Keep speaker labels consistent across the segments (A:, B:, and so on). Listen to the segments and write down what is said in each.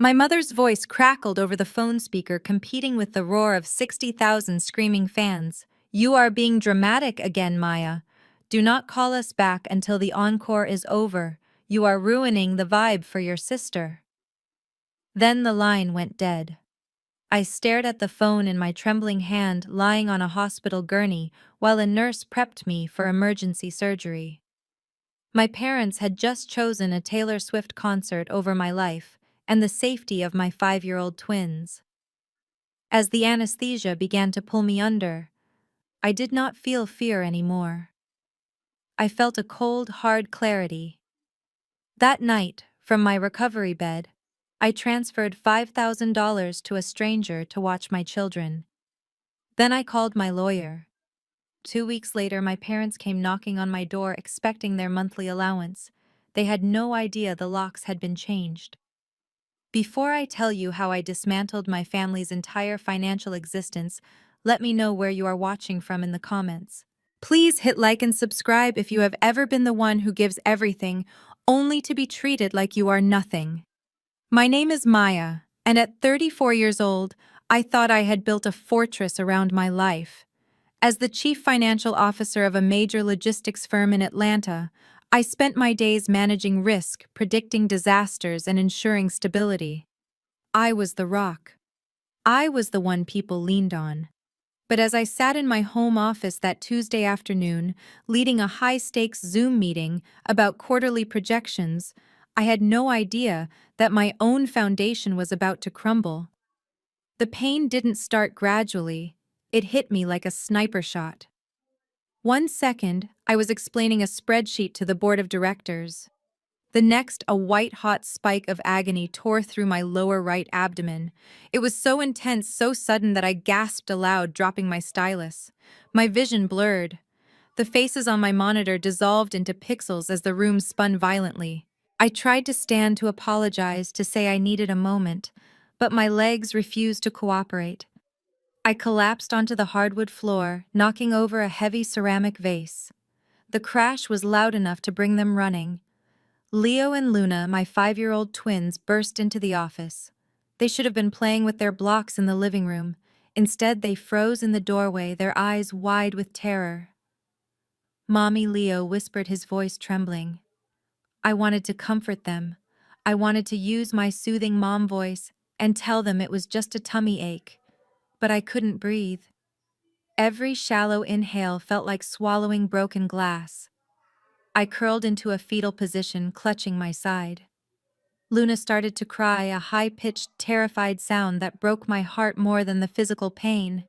A: My mother's voice crackled over the phone speaker, competing with the roar of 60,000 screaming fans. "You are being dramatic again, Maya. Do not call us back until the encore is over. You are ruining the vibe for your sister." Then the line went dead. I stared at the phone in my trembling hand, lying on a hospital gurney while a nurse prepped me for emergency surgery. My parents had just chosen a Taylor Swift concert over my life and the safety of my 5-year-old twins. As the anesthesia began to pull me under, I did not feel fear anymore. I felt a cold, hard clarity. That night, from my recovery bed, I transferred $5,000 to a stranger to watch my children. Then I called my lawyer. 2 weeks later, my parents came knocking on my door expecting their monthly allowance. They had no idea the locks had been changed. Before I tell you how I dismantled my family's entire financial existence, let me know where you are watching from in the comments. Please hit like and subscribe if you have ever been the one who gives everything, only to be treated like you are nothing. My name is Maya, and at 34 years old, I thought I had built a fortress around my life. As the chief financial officer of a major logistics firm in Atlanta, I spent my days managing risk, predicting disasters, and ensuring stability. I was the rock. I was the one people leaned on. But as I sat in my home office that Tuesday afternoon, leading a high-stakes Zoom meeting about quarterly projections, I had no idea that my own foundation was about to crumble. The pain didn't start gradually. It hit me like a sniper shot. 1 second, I was explaining a spreadsheet to the board of directors. The next, a white-hot spike of agony tore through my lower right abdomen. It was so intense, so sudden that I gasped aloud, dropping my stylus. My vision blurred. The faces on my monitor dissolved into pixels as the room spun violently. I tried to stand to apologize, to say I needed a moment, but my legs refused to cooperate. I collapsed onto the hardwood floor, knocking over a heavy ceramic vase. The crash was loud enough to bring them running. Leo and Luna, my 5-year-old twins, burst into the office. They should have been playing with their blocks in the living room. Instead, they froze in the doorway, their eyes wide with terror. "Mommy," Leo whispered, his voice trembling. I wanted to comfort them. I wanted to use my soothing mom voice and tell them it was just a tummy ache. But I couldn't breathe. Every shallow inhale felt like swallowing broken glass. I curled into a fetal position, clutching my side. Luna started to cry, a high-pitched, terrified sound that broke my heart more than the physical pain.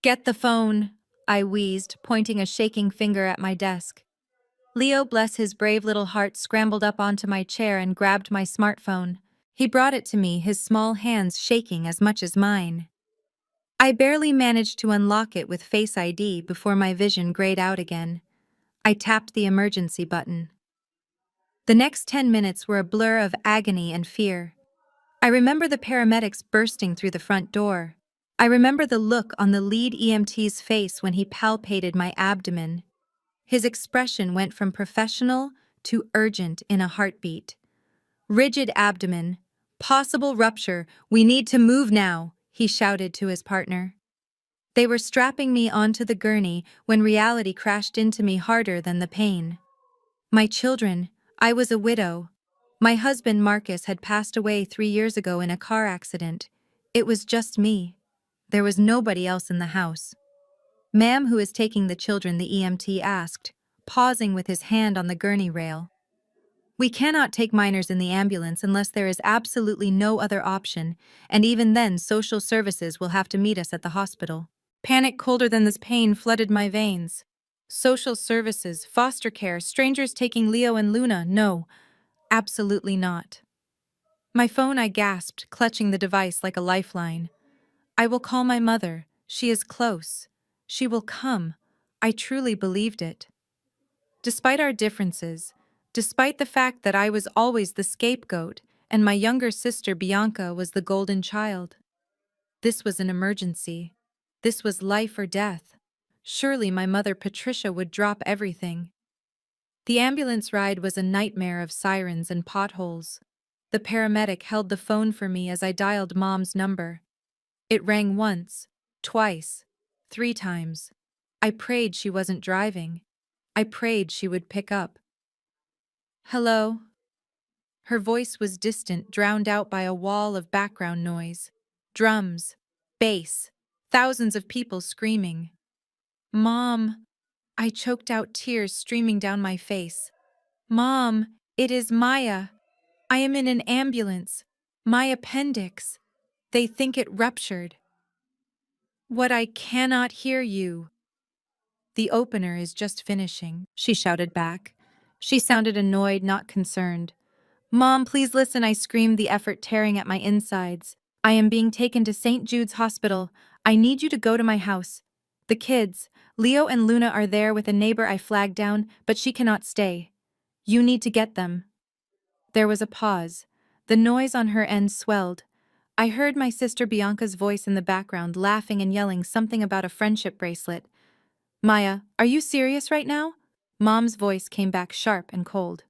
A: "Get the phone," I wheezed, pointing a shaking finger at my desk. Leo, bless his brave little heart, scrambled up onto my chair and grabbed my smartphone. He brought it to me, his small hands shaking as much as mine. I barely managed to unlock it with Face ID before my vision grayed out again. I tapped the emergency button. The next 10 minutes were a blur of agony and fear. I remember the paramedics bursting through the front door. I remember the look on the lead EMT's face when he palpated my abdomen. His expression went from professional to urgent in a heartbeat. "Rigid abdomen. Possible rupture. We need to move now," he shouted to his partner. They were strapping me onto the gurney when reality crashed into me harder than the pain. My children. I was a widow. My husband Marcus had passed away 3 years ago in a car accident. It was just me. There was nobody else in the house. "Ma'am, who is taking the children?" the EMT asked, pausing with his hand on the gurney rail. "We cannot take minors in the ambulance unless there is absolutely no other option, and even then social services will have to meet us at the hospital." Panic colder than this pain flooded my veins. Social services, foster care, strangers taking Leo and Luna, no, absolutely not. My phone, I gasped, clutching the device like a lifeline. "I will call my mother. She is close. She will come." I truly believed it. Despite our differences, despite the fact that I was always the scapegoat and my younger sister Bianca was the golden child. This was an emergency. This was life or death. Surely my mother Patricia would drop everything. The ambulance ride was a nightmare of sirens and potholes. The paramedic held the phone for me as I dialed Mom's number. It rang once, twice, 3 times. I prayed she wasn't driving. I prayed she would pick up. Hello? Her voice was distant, drowned out by a wall of background noise. Drums, bass, thousands of people screaming. Mom! I choked out, tears streaming down my face. Mom, it is Maya. I am in an ambulance. My appendix. They think it ruptured. What, I cannot hear you. The opener is just finishing, she shouted back. She sounded annoyed, not concerned. Mom, please listen, I screamed, the effort tearing at my insides. I am being taken to St. Jude's Hospital. I need you to go to my house. The kids, Leo and Luna, are there with a neighbor I flagged down, but she cannot stay. You need to get them. There was a pause. The noise on her end swelled. I heard my sister Bianca's voice in the background, laughing and yelling something about a friendship bracelet. Maya, are you serious right now? Mom's voice came back sharp and cold.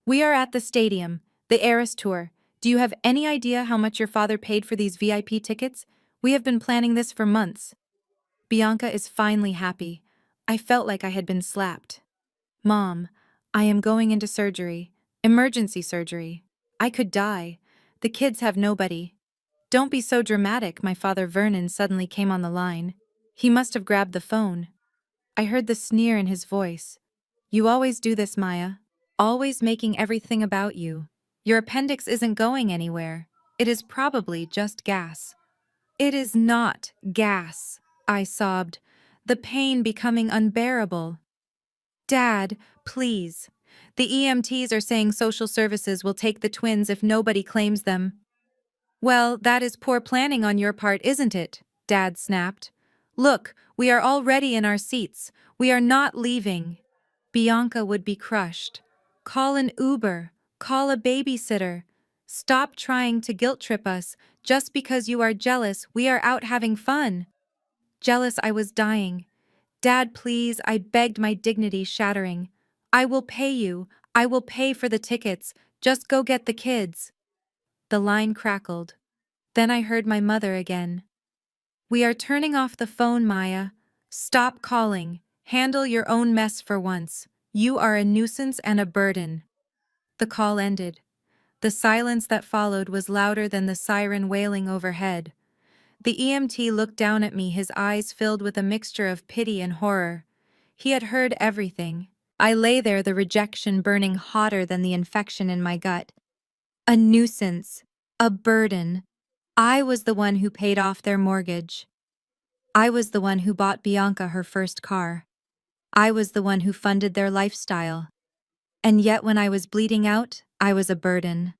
A: We are at the stadium, the Eras Tour. Do you have any idea how much your father paid for these VIP tickets? We have been planning this for months. Bianca is finally happy. I felt like I had been slapped. Mom, I am going into surgery. Emergency surgery. I could die. The kids have nobody. Don't be so dramatic, my father Vernon suddenly came on the line. He must have grabbed the phone. I heard the sneer in his voice. You always do this, Maya. Always making everything about you. Your appendix isn't going anywhere. It is probably just gas. It is not gas, I sobbed, the pain becoming unbearable. Dad, please. The EMTs are saying social services will take the twins if nobody claims them. Well, that is poor planning on your part, isn't it? Dad snapped. Look, we are already in our seats. We are not leaving. Bianca would be crushed. Call an Uber. Call a babysitter. Stop trying to guilt trip us. Just because you are jealous, we are out having fun. Jealous, I was dying. Dad, please, I begged, my dignity shattering. I will pay you. I will pay for the tickets. Just go get the kids. The line crackled. Then I heard my mother again. We are turning off the phone, Maya. Stop calling. Handle your own mess for once. You are a nuisance and a burden. The call ended. The silence that followed was louder than the siren wailing overhead. The EMT looked down at me, his eyes filled with a mixture of pity and horror. He had heard everything. I lay there, the rejection burning hotter than the infection in my gut. A nuisance. A burden. I was the one who paid off their mortgage. I was the one who bought Bianca her first car. I was the one who funded their lifestyle. And yet when I was bleeding out, I was a burden.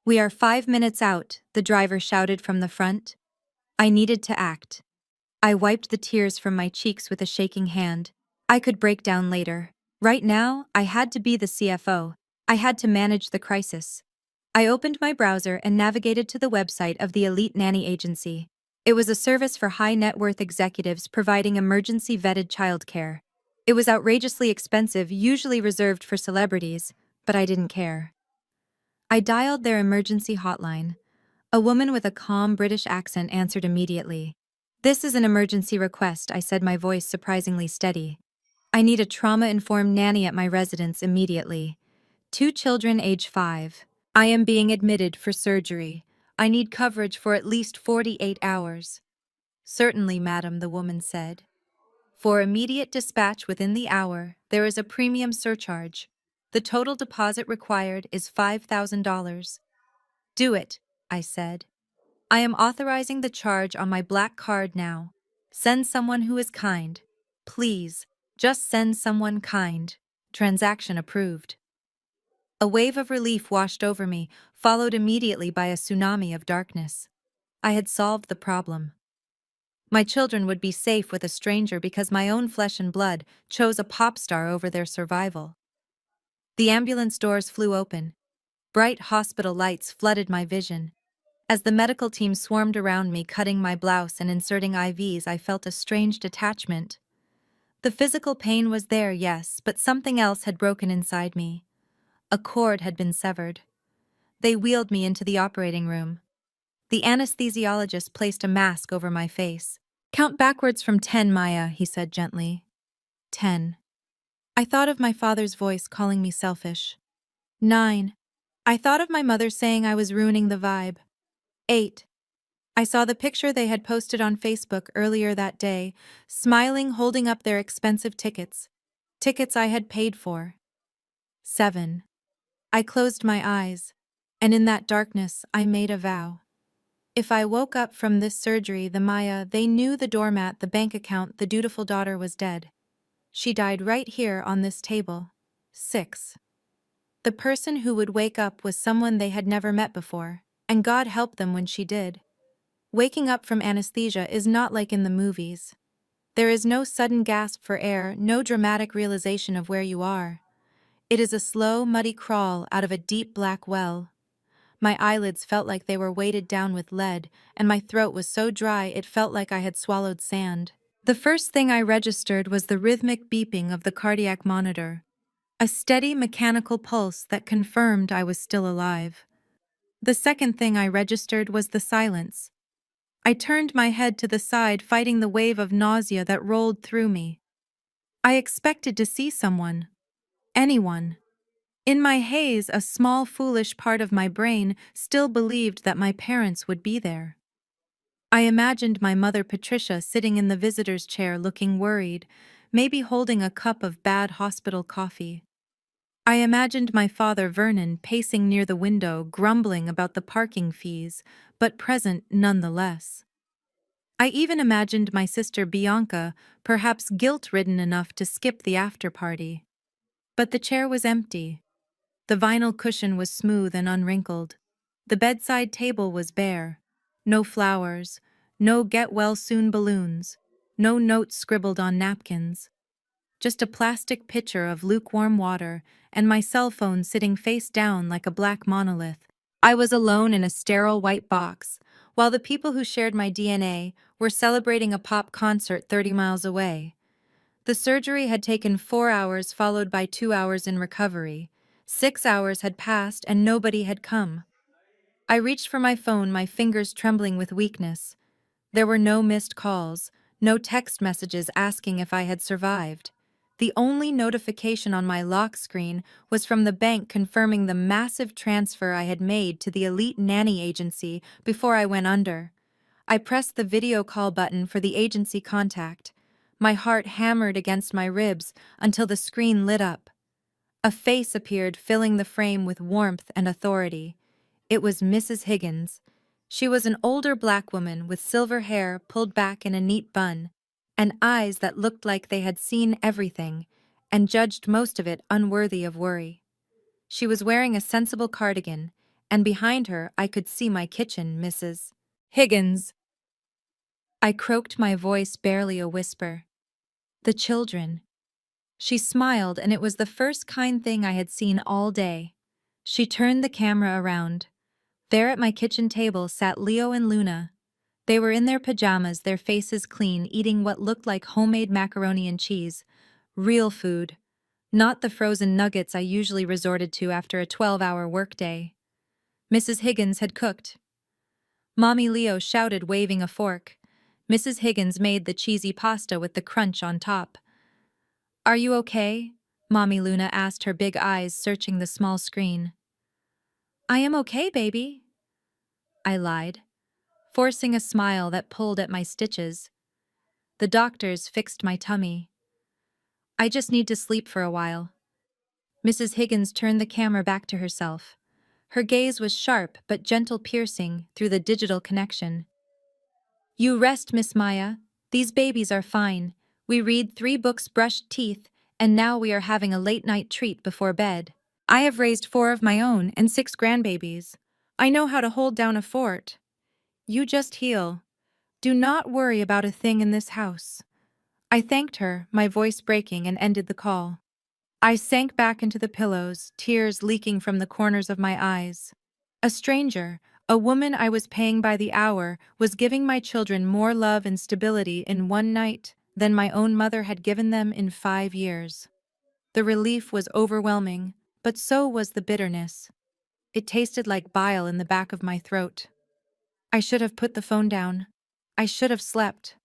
A: We are 5 minutes out, the driver shouted from the front. I needed to act. I wiped the tears from my cheeks with a shaking hand. I could break down later. Right now, I had to be the CFO. I had to manage the crisis. I opened my browser and navigated to the website of the Elite Nanny Agency. It was a service for high-net-worth executives providing emergency-vetted childcare. It was outrageously expensive, usually reserved for celebrities, but I didn't care. I dialed their emergency hotline. A woman with a calm British accent answered immediately. This is an emergency request, I said, my voice surprisingly steady. I need a trauma-informed nanny at my residence immediately. 2 children age 5. I am being admitted for surgery. I need coverage for at least 48 hours. Certainly, madam, the woman said. For immediate dispatch within the hour, there is a premium surcharge. The total deposit required is $5,000. Do it, I said. I am authorizing the charge on my black card now. Send someone who is kind. Please, just send someone kind. Transaction approved. A wave of relief washed over me, followed immediately by a tsunami of darkness. I had solved the problem. My children would be safe with a stranger because my own flesh and blood chose a pop star over their survival. The ambulance doors flew open. Bright hospital lights flooded my vision. As the medical team swarmed around me, cutting my blouse and inserting IVs, I felt a strange detachment. The physical pain was there, yes, but something else had broken inside me. A cord had been severed. They wheeled me into the operating room. The anesthesiologist placed a mask over my face. Count backwards from 10, Maya, he said gently. 10. I thought of my father's voice calling me selfish. 9. I thought of my mother saying I was ruining the vibe. 8. I saw the picture they had posted on Facebook earlier that day, smiling, holding up their expensive tickets. Tickets I had paid for. 7. I closed my eyes, and in that darkness I made a vow. If I woke up from this surgery, the Maya they knew, the doormat, the bank account, the dutiful daughter, was dead. She died right here on this table. 6. The person who would wake up was someone they had never met before, and God help them when she did. Waking up from anesthesia is not like in the movies. There is no sudden gasp for air, no dramatic realization of where you are. It is a slow, muddy crawl out of a deep black well. My eyelids felt like they were weighted down with lead, and my throat was so dry it felt like I had swallowed sand. The first thing I registered was the rhythmic beeping of the cardiac monitor, a steady mechanical pulse that confirmed I was still alive. The second thing I registered was the silence. I turned my head to the side, fighting the wave of nausea that rolled through me. I expected to see someone. Anyone. In my haze, a small, foolish part of my brain still believed that my parents would be there. I imagined my mother Patricia sitting in the visitor's chair looking worried, maybe holding a cup of bad hospital coffee. I imagined my father Vernon pacing near the window, grumbling about the parking fees, but present nonetheless. I even imagined my sister Bianca, perhaps guilt-ridden enough to skip the after-party. But the chair was empty. The vinyl cushion was smooth and unwrinkled. The bedside table was bare. No flowers, no get-well-soon balloons, no notes scribbled on napkins. Just a plastic pitcher of lukewarm water and my cell phone sitting face down like a black monolith. I was alone in a sterile white box, while the people who shared my DNA were celebrating a pop concert 30 miles away. The surgery had taken 4 hours, followed by 2 hours in recovery. 6 hours had passed and nobody had come. I reached for my phone, my fingers trembling with weakness. There were no missed calls, no text messages asking if I had survived. The only notification on my lock screen was from the bank confirming the massive transfer I had made to the elite nanny agency before I went under. I pressed the video call button for the agency contact. My heart hammered against my ribs until the screen lit up. A face appeared, filling the frame with warmth and authority. It was Mrs. Higgins. She was an older black woman with silver hair pulled back in a neat bun, and eyes that looked like they had seen everything and judged most of it unworthy of worry. She was wearing a sensible cardigan, and behind her I could see my kitchen, Mrs. Higgins. I croaked, my voice barely a whisper. The children. She smiled, and it was the first kind thing I had seen all day. She turned the camera around. There at my kitchen table sat Leo and Luna. They were in their pajamas, their faces clean, eating what looked like homemade macaroni and cheese. Real food. Not the frozen nuggets I usually resorted to after a 12-hour workday. Mrs. Higgins had cooked. Mommy, Leo shouted, waving a fork. Mrs. Higgins made the cheesy pasta with the crunch on top. Are you okay? Mommy Luna asked, her big eyes searching the small screen. I am okay, baby, I lied, forcing a smile that pulled at my stitches. The doctors fixed my tummy. I just need to sleep for a while. Mrs. Higgins turned the camera back to herself. Her gaze was sharp but gentle, piercing through the digital connection. You rest, Miss Maya. These babies are fine. We read 3 books, brushed teeth, and now we are having a late-night treat before bed. I have raised 4 of my own and 6 grandbabies. I know how to hold down a fort. You just heal. Do not worry about a thing in this house. I thanked her, my voice breaking, and ended the call. I sank back into the pillows, tears leaking from the corners of my eyes. A stranger, a woman I was paying by the hour, was giving my children more love and stability in one night than my own mother had given them in 5 years. The relief was overwhelming, but so was the bitterness. It tasted like bile in the back of my throat. I should have put the phone down. I should have slept.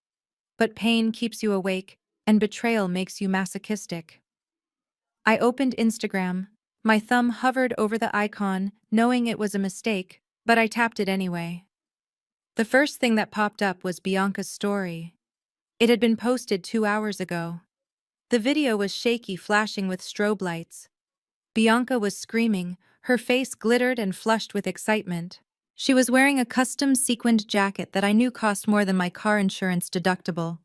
A: But pain keeps you awake, and betrayal makes you masochistic. I opened Instagram. My thumb hovered over the icon, knowing it was a mistake, but I tapped it anyway. The first thing that popped up was Bianca's story. It had been posted 2 hours ago. The video was shaky, flashing with strobe lights. Bianca was screaming, her face glittered and flushed with excitement. She was wearing a custom sequined jacket that I knew cost more than my car insurance deductible.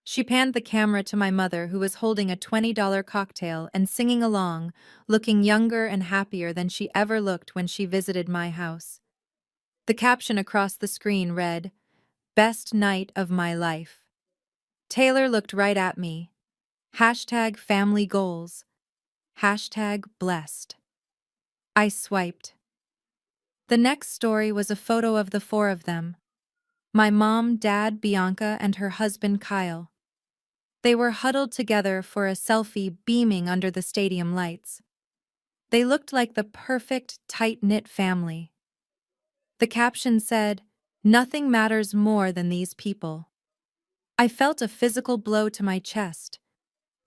A: She panned the camera to my mother, who was holding a $20 cocktail and singing along, looking younger and happier than she ever looked when she visited my house. The caption across the screen read, "Best night of my life." Taylor looked right at me. Hashtag family goals. Hashtag blessed. I swiped. The next story was a photo of the four of them. My mom, dad, Bianca, and her husband Kyle. They were huddled together for a selfie, beaming under the stadium lights. They looked like the perfect, tight-knit family. The caption said, "Nothing matters more than these people." I felt a physical blow to my chest.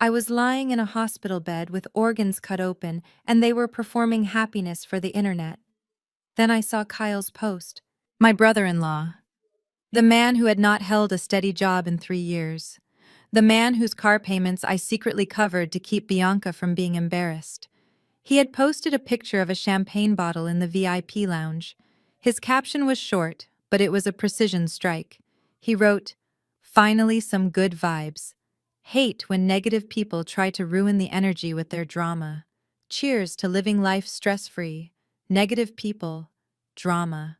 A: I was lying in a hospital bed with organs cut open, and they were performing happiness for the internet. Then I saw Kyle's post. My brother-in-law. The man who had not held a steady job in 3 years. The man whose car payments I secretly covered to keep Bianca from being embarrassed. He had posted a picture of a champagne bottle in the VIP lounge. His caption was short, but it was a precision strike. He wrote, "Finally some good vibes. Hate when negative people try to ruin the energy with their drama. Cheers to living life stress-free. Negative people. Drama."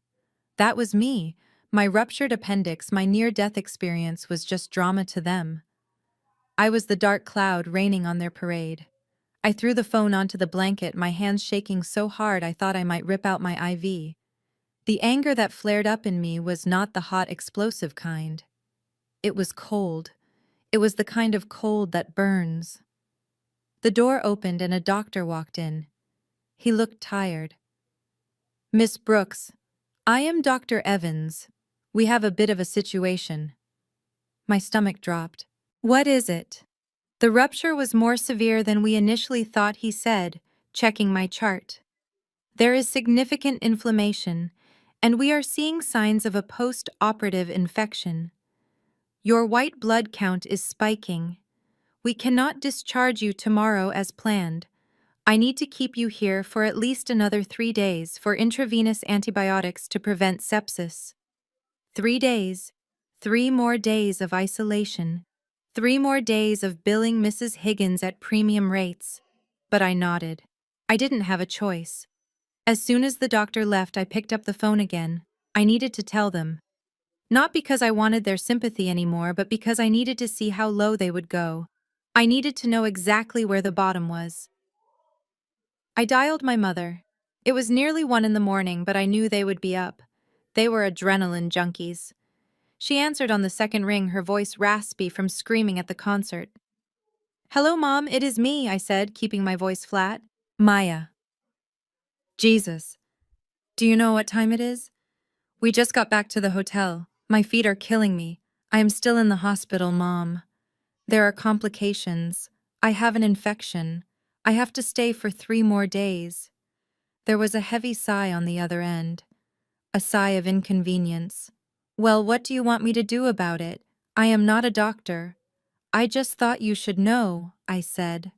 A: That was me. My ruptured appendix, my near-death experience was just drama to them. I was the dark cloud raining on their parade. I threw the phone onto the blanket, my hands shaking so hard I thought I might rip out my IV. The anger that flared up in me was not the hot, explosive kind. It was cold. It was the kind of cold that burns. The door opened and a doctor walked in. He looked tired. "Miss Brooks, I am Dr. Evans. We have a bit of a situation." My stomach dropped. "What is it?" "The rupture was more severe than we initially thought," he said, checking my chart. "There is significant inflammation, and we are seeing signs of a post-operative infection. Your white blood count is spiking. We cannot discharge you tomorrow as planned. I need to keep you here for at least another 3 days for intravenous antibiotics to prevent sepsis." 3 days. 3 more days of isolation. 3 more days of billing Mrs. Higgins at premium rates. But I nodded. I didn't have a choice. As soon as the doctor left, I picked up the phone again. I needed to tell them. Not because I wanted their sympathy anymore, but because I needed to see how low they would go. I needed to know exactly where the bottom was. I dialed my mother. It was nearly 1 in the morning, but I knew they would be up. They were adrenaline junkies. She answered on the second ring, her voice raspy from screaming at the concert. "Hello, Mom, it is me," I said, keeping my voice flat. "Maya." "Jesus. Do you know what time it is?" "We just got back to the hotel. My feet are killing me. I am still in the hospital, Mom. There are complications. I have an infection. I have to stay for 3 more days." There was a heavy sigh on the other end. A sigh of inconvenience. "Well, what do you want me to do about it? I am not a doctor." "I just thought you should know," I said.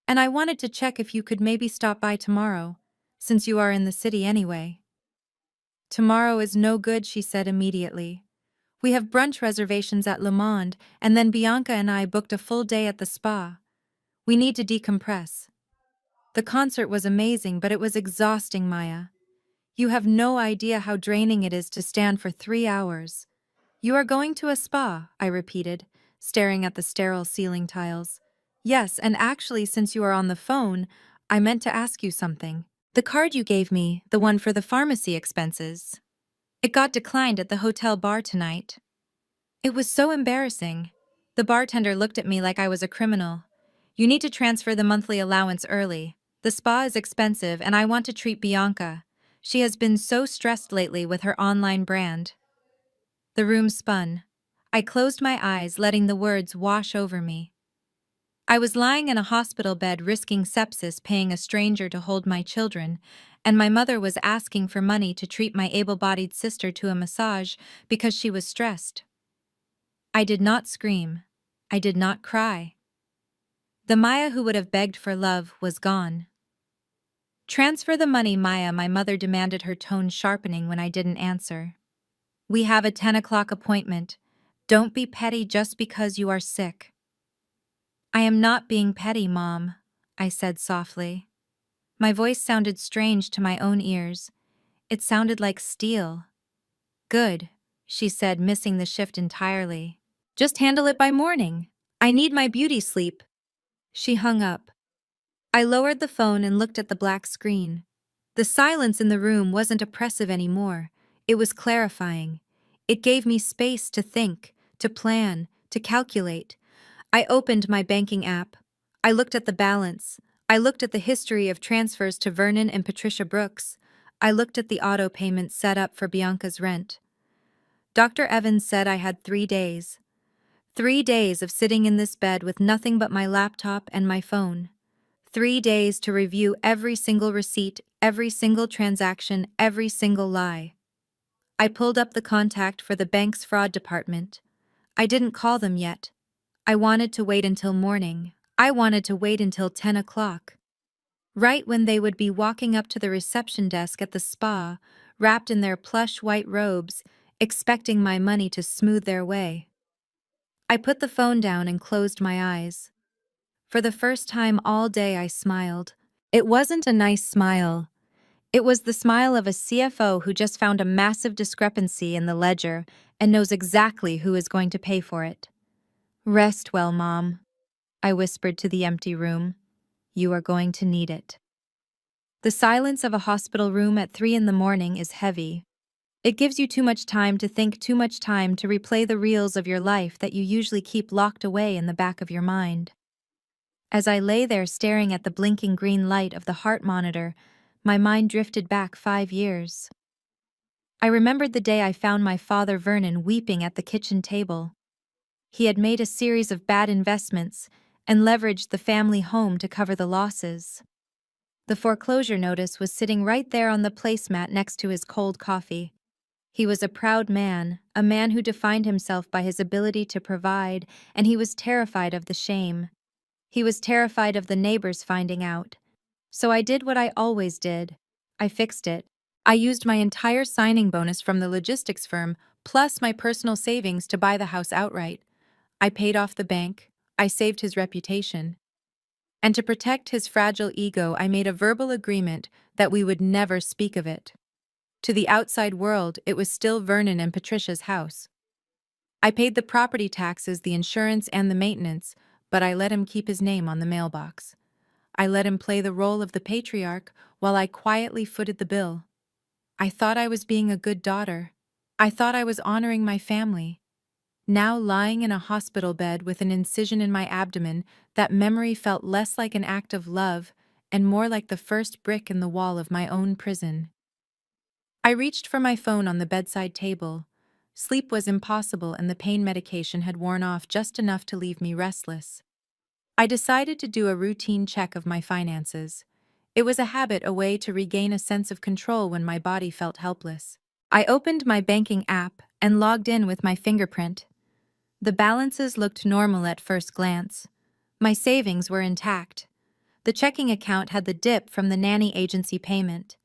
A: "And I wanted to check if you could maybe stop by tomorrow, since you are in the city anyway." "Tomorrow is no good," she said immediately. "We have brunch reservations at Le Monde, and then Bianca and I booked a full day at the spa. We need to decompress." The concert was amazing, but it was exhausting, Maya. You have no idea how draining it is to stand for 3 hours. "You are going to a spa," I repeated, staring at the sterile ceiling tiles. "Yes, and actually, since you are on the phone, I meant to ask you something. The card you gave me, the one for the pharmacy expenses. It got declined at the hotel bar tonight." It was so embarrassing. The bartender looked at me like I was a criminal. "You need to transfer the monthly allowance early. The spa is expensive and I want to treat Bianca. She has been so stressed lately with her online brand. The room spun. I closed my eyes, letting the words wash over me. I was lying in a hospital bed risking sepsis, paying a stranger to hold my children, and my mother was asking for money to treat my able-bodied sister to a massage because she was stressed. I did not scream. I did not cry. The Maya who would have begged for love was gone. "Transfer the money, Maya," my mother demanded, her tone sharpening when I didn't answer. "We have a 10 o'clock appointment. Don't be petty just because you are sick." "I am not being petty, Mom," I said softly. My voice sounded strange to my own ears. It sounded like steel. "Good," she said, missing the shift entirely. "Just handle it by morning. I need my beauty sleep." She hung up. I lowered the phone and looked at the black screen. The silence in the room wasn't oppressive anymore. It was clarifying. It gave me space to think, to plan, to calculate. I opened my banking app. I looked at the balance. I looked at the history of transfers to Vernon and Patricia Brooks. I looked at the auto payments set up for Bianca's rent. Dr. Evans said I had 3 days. 3 days of sitting in this bed with nothing but my laptop and my phone. 3 days to review every single receipt, every single transaction, every single lie. I pulled up the contact for the bank's fraud department. I didn't call them yet. I wanted to wait until morning. I wanted to wait until 10 o'clock. Right when they would be walking up to the reception desk at the spa, wrapped in their plush white robes, expecting my money to smooth their way. I put the phone down and closed my eyes. For the first time all day I smiled. It wasn't a nice smile. It was the smile of a CFO who just found a massive discrepancy in the ledger and knows exactly who is going to pay for it. "Rest well, Mom," I whispered to the empty room. "You are going to need it." The silence of a hospital room at 3 in the morning is heavy. It gives you too much time to think, too much time to replay the reels of your life that you usually keep locked away in the back of your mind. As I lay there staring at the blinking green light of the heart monitor, my mind drifted back 5 years. I remembered the day I found my father Vernon weeping at the kitchen table. He had made a series of bad investments and leveraged the family home to cover the losses. The foreclosure notice was sitting right there on the placemat next to his cold coffee. He was a proud man, a man who defined himself by his ability to provide, and he was terrified of the shame. He was terrified of the neighbors finding out. So I did what I always did. I fixed it. I used my entire signing bonus from the logistics firm, plus my personal savings, to buy the house outright. I paid off the bank. I saved his reputation. And to protect his fragile ego, I made a verbal agreement that we would never speak of it. To the outside world, it was still Vernon and Patricia's house. I paid the property taxes, the insurance, and the maintenance, but I let him keep his name on the mailbox. I let him play the role of the patriarch while I quietly footed the bill. I thought I was being a good daughter. I thought I was honoring my family. Now, lying in a hospital bed with an incision in my abdomen, that memory felt less like an act of love and more like the first brick in the wall of my own prison. I reached for my phone on the bedside table. Sleep was impossible and the pain medication had worn off just enough to leave me restless. I decided to do a routine check of my finances. It was a habit, a way to regain a sense of control when my body felt helpless. I opened my banking app and logged in with my fingerprint. The balances looked normal at first glance. My savings were intact. The checking account had the dip from the nanny agency payment.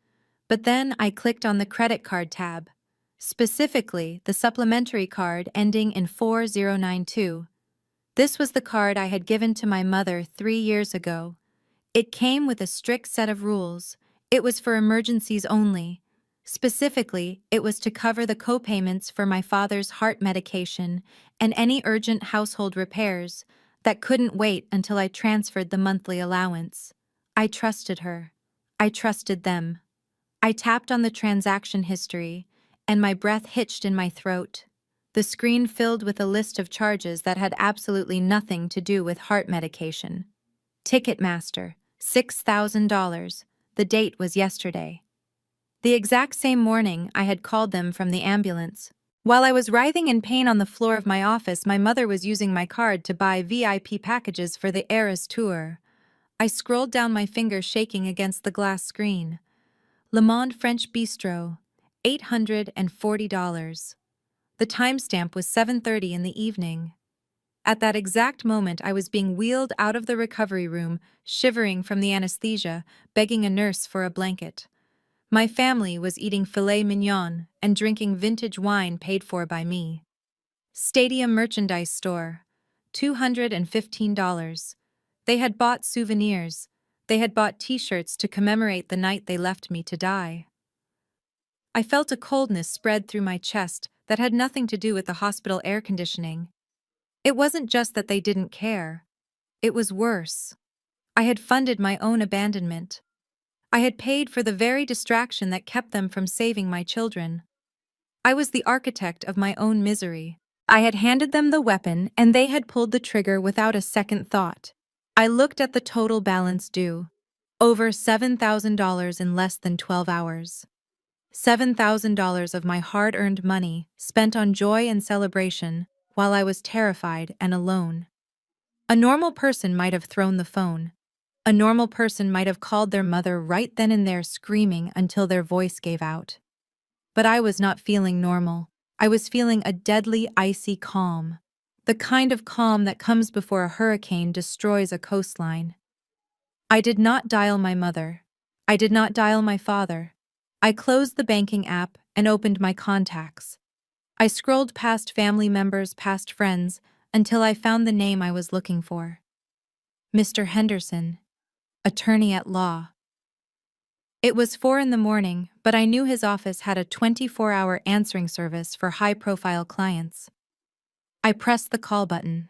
A: But then I clicked on the credit card tab, specifically the supplementary card ending in 4092. This was the card I had given to my mother 3 years ago. It came with a strict set of rules. It was for emergencies only. Specifically, it was to cover the co-payments for my father's heart medication and any urgent household repairs that couldn't wait until I transferred the monthly allowance. I trusted her. I trusted them. I tapped on the transaction history, and my breath hitched in my throat. The screen filled with a list of charges that had absolutely nothing to do with heart medication. Ticketmaster, $6,000. The date was yesterday. The exact same morning I had called them from the ambulance. While I was writhing in pain on the floor of my office, my mother was using my card to buy VIP packages for the Eras tour. I scrolled down, my fingers shaking against the glass screen. Le Monde French Bistro, $840. The timestamp was 7:30 in the evening. At that exact moment, I was being wheeled out of the recovery room, shivering from the anesthesia, begging a nurse for a blanket. My family was eating filet mignon and drinking vintage wine paid for by me. Stadium Merchandise Store, $215. They had bought souvenirs. They had bought t-shirts to commemorate the night they left me to die. I felt a coldness spread through my chest that had nothing to do with the hospital air conditioning. It wasn't just that they didn't care. It was worse. I had funded my own abandonment. I had paid for the very distraction that kept them from saving my children. I was the architect of my own misery. I had handed them the weapon, and they had pulled the trigger without a second thought. I looked at the total balance due. Over $7,000 in less than 12 hours. $7,000 of my hard-earned money spent on joy and celebration while I was terrified and alone. A normal person might have thrown the phone. A normal person might have called their mother right then and there, screaming until their voice gave out. But I was not feeling normal. I was feeling a deadly, icy calm. The kind of calm that comes before a hurricane destroys a coastline. I did not dial my mother. I did not dial my father. I closed the banking app and opened my contacts. I scrolled past family members, past friends, until I found the name I was looking for. Mr. Henderson, attorney at law. It was 4 in the morning, but I knew his office had a 24-hour answering service for high-profile clients. I pressed the call button.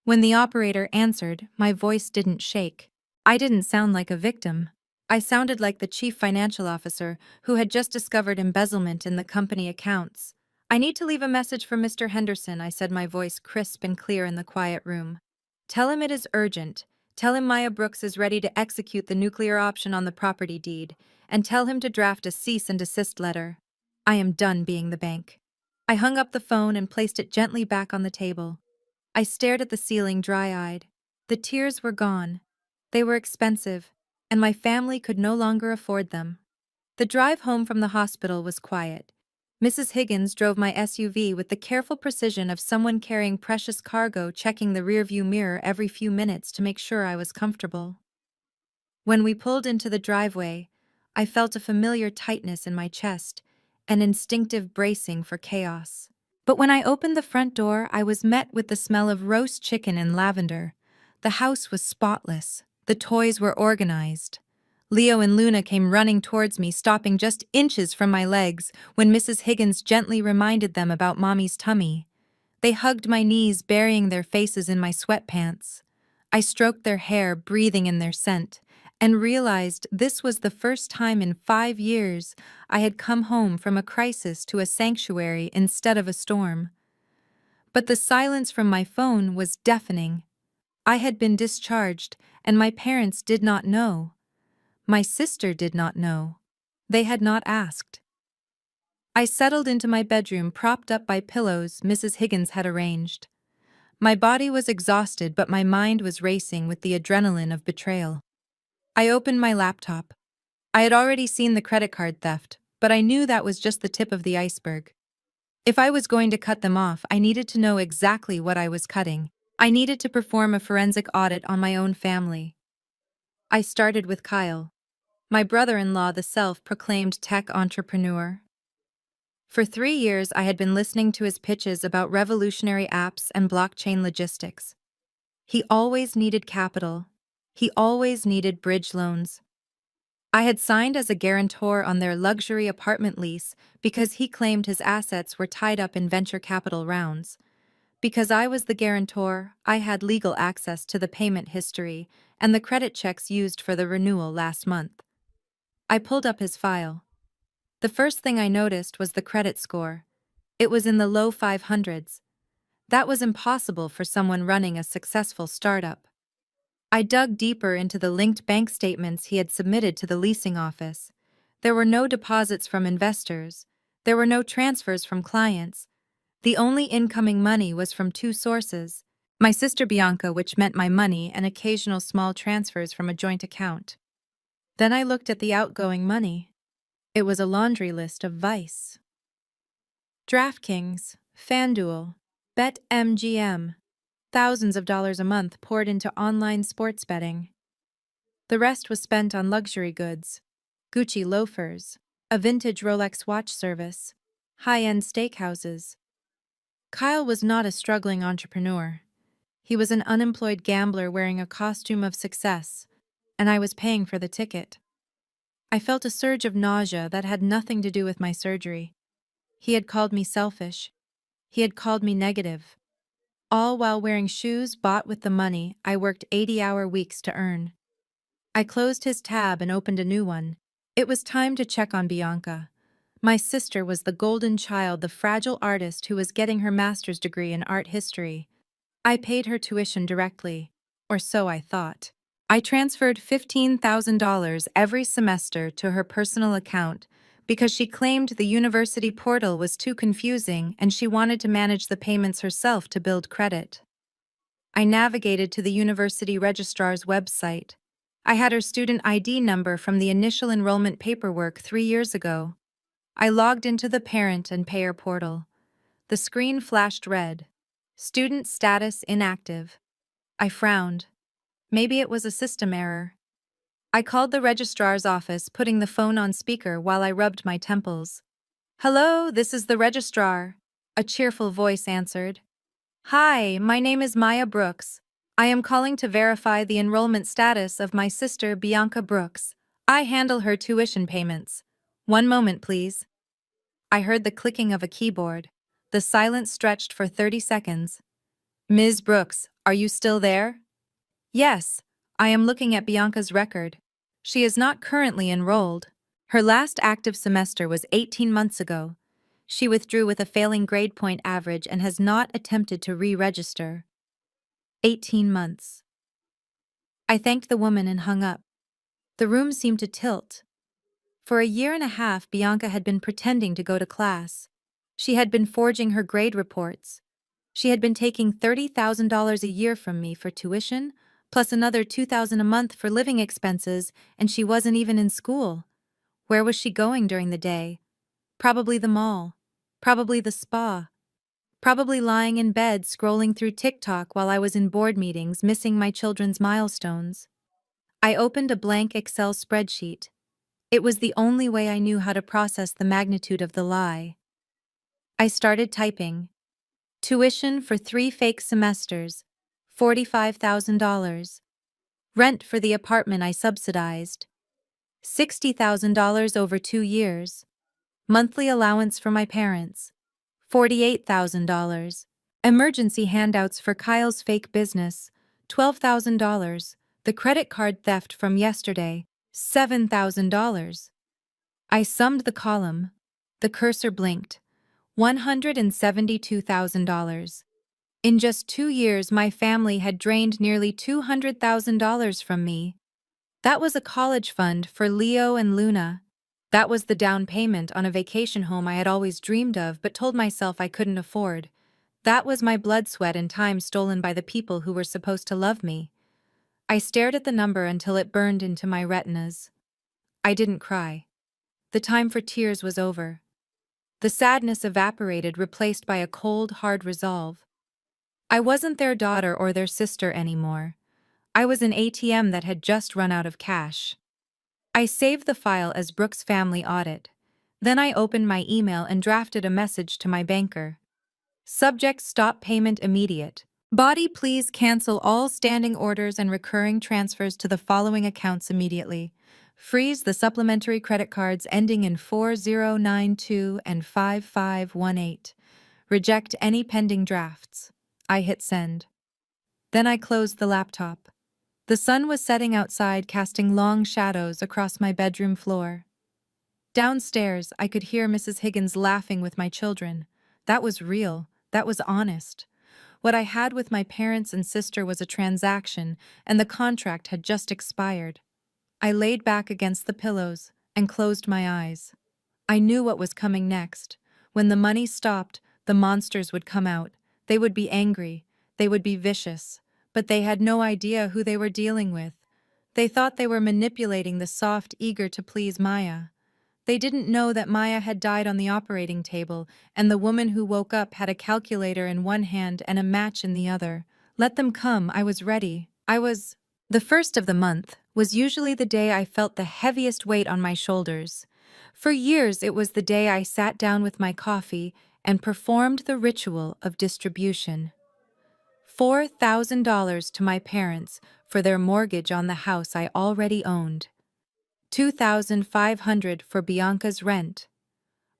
A: When the operator answered, my voice didn't shake. I didn't sound like a victim. I sounded like the chief financial officer who had just discovered embezzlement in the company accounts. "I need to leave a message for Mr. Henderson," I said, my voice crisp and clear in the quiet room. "Tell him it is urgent. Tell him Maya Brooks is ready to execute the nuclear option on the property deed, and tell him to draft a cease and desist letter. I am done being the bank." I hung up the phone and placed it gently back on the table. I stared at the ceiling, dry-eyed. The tears were gone. They were expensive, and my family could no longer afford them. The drive home from the hospital was quiet. Mrs. Higgins drove my SUV with the careful precision of someone carrying precious cargo, checking the rearview mirror every few minutes to make sure I was comfortable. When we pulled into the driveway, I felt a familiar tightness in my chest, an instinctive bracing for chaos. But when I opened the front door, I was met with the smell of roast chicken and lavender. The house was spotless. The toys were organized. Leo and Luna came running towards me, stopping just inches from my legs when Mrs. Higgins gently reminded them about Mommy's tummy. They hugged my knees, burying their faces in my sweatpants. I stroked their hair, breathing in their scent, and realized this was the first time in 5 years I had come home from a crisis to a sanctuary instead of a storm. But the silence from my phone was deafening. I had been discharged, and my parents did not know. My sister did not know. They had not asked. I settled into my bedroom, propped up by pillows Mrs. Higgins had arranged. My body was exhausted, but my mind was racing with the adrenaline of betrayal. I opened my laptop. I had already seen the credit card theft, but I knew that was just the tip of the iceberg. If I was going to cut them off, I needed to know exactly what I was cutting. I needed to perform a forensic audit on my own family. I started with Kyle, my brother-in-law, the self-proclaimed tech entrepreneur. For 3 years, I had been listening to his pitches about revolutionary apps and blockchain logistics. He always needed capital. He always needed bridge loans. I had signed as a guarantor on their luxury apartment lease because he claimed his assets were tied up in venture capital rounds. Because I was the guarantor, I had legal access to the payment history and the credit checks used for the renewal last month. I pulled up his file. The first thing I noticed was the credit score. It was in the low 500s. That was impossible for someone running a successful startup. I dug deeper into the linked bank statements he had submitted to the leasing office. There were no deposits from investors. There were no transfers from clients. The only incoming money was from two sources: my sister Bianca, which meant my money, and occasional small transfers from a joint account. Then I looked at the outgoing money. It was a laundry list of vice. DraftKings, FanDuel, BetMGM. Thousands of dollars a month poured into online sports betting. The rest was spent on luxury goods: Gucci loafers, a vintage Rolex watch service, high-end steakhouses. Kyle was not a struggling entrepreneur. He was an unemployed gambler wearing a costume of success, and I was paying for the ticket. I felt a surge of nausea that had nothing to do with my surgery. He had called me selfish. He had called me negative. All while wearing shoes bought with the money I worked 80-hour weeks to earn. I closed his tab and opened a new one. It was time to check on Bianca. My sister was the golden child, the fragile artist who was getting her master's degree in art history. I paid her tuition directly, or so I thought. I transferred $15,000 every semester to her personal account because she claimed the university portal was too confusing and she wanted to manage the payments herself to build credit. I navigated to the university registrar's website. I had her student ID number from the initial enrollment paperwork 3 years ago. I logged into the parent and payer portal. The screen flashed red. Student status inactive. I frowned. Maybe it was a system error. I called the registrar's office, putting the phone on speaker while I rubbed my temples. "Hello, this is the registrar," a cheerful voice answered. "Hi, my name is Maya Brooks. I am calling to verify the enrollment status of my sister Bianca Brooks. I handle her tuition payments. One moment, please." I heard the clicking of a keyboard. The silence stretched for 30 seconds. "Ms. Brooks, are you still there?" "Yes, I am looking at Bianca's record. She is not currently enrolled. Her last active semester was 18 months ago. She withdrew with a failing grade point average and has not attempted to re-register." 18 months. I thanked the woman and hung up. The room seemed to tilt. For a year and a half, Bianca had been pretending to go to class. She had been forging her grade reports. She had been taking $30,000 a year from me for tuition, plus another $2,000 a month for living expenses, and she wasn't even in school. Where was she going during the day? Probably the mall. Probably the spa. Probably lying in bed scrolling through TikTok while I was in board meetings, missing my children's milestones. I opened a blank Excel spreadsheet. It was the only way I knew how to process the magnitude of the lie. I started typing. Tuition for 3 fake semesters, $45,000. Rent for the apartment I subsidized, $60,000 over 2 years. Monthly allowance for my parents, $48,000. Emergency handouts for Kyle's fake business, $12,000. The credit card theft from yesterday, $7,000. I summed the column. The cursor blinked. $172,000. In just 2 years, my family had drained nearly $200,000 from me. That was a college fund for Leo and Luna. That was the down payment on a vacation home I had always dreamed of but told myself I couldn't afford. That was my blood, sweat, and time stolen by the people who were supposed to love me. I stared at the number until it burned into my retinas. I didn't cry. The time for tears was over. The sadness evaporated, replaced by a cold, hard resolve. I wasn't their daughter or their sister anymore. I was an ATM that had just run out of cash. I saved the file as Brooks Family Audit. Then I opened my email and drafted a message to my banker. Subject: stop payment immediate. Body: please cancel all standing orders and recurring transfers to the following accounts immediately. Freeze the supplementary credit cards ending in 4092 and 5518. Reject any pending drafts. I hit send. Then I closed the laptop. The sun was setting outside, casting long shadows across my bedroom floor. Downstairs, I could hear Mrs. Higgins laughing with my children. That was real. That was honest. What I had with my parents and sister was a transaction, and the contract had just expired. I laid back against the pillows and closed my eyes. I knew what was coming next. When the money stopped, the monsters would come out. They would be angry. They would be vicious. But they had no idea who they were dealing with. They thought they were manipulating the soft, eager to please Maya. They didn't know that Maya had died on the operating table, and the woman who woke up had a calculator in one hand and a match in the other. Let them come, I was ready. The first of the month was usually the day I felt the heaviest weight on my shoulders. For years it was the day I sat down with my coffee and performed the ritual of distribution. $4,000 to my parents for their mortgage on the house I already owned. $2,500 for Bianca's rent.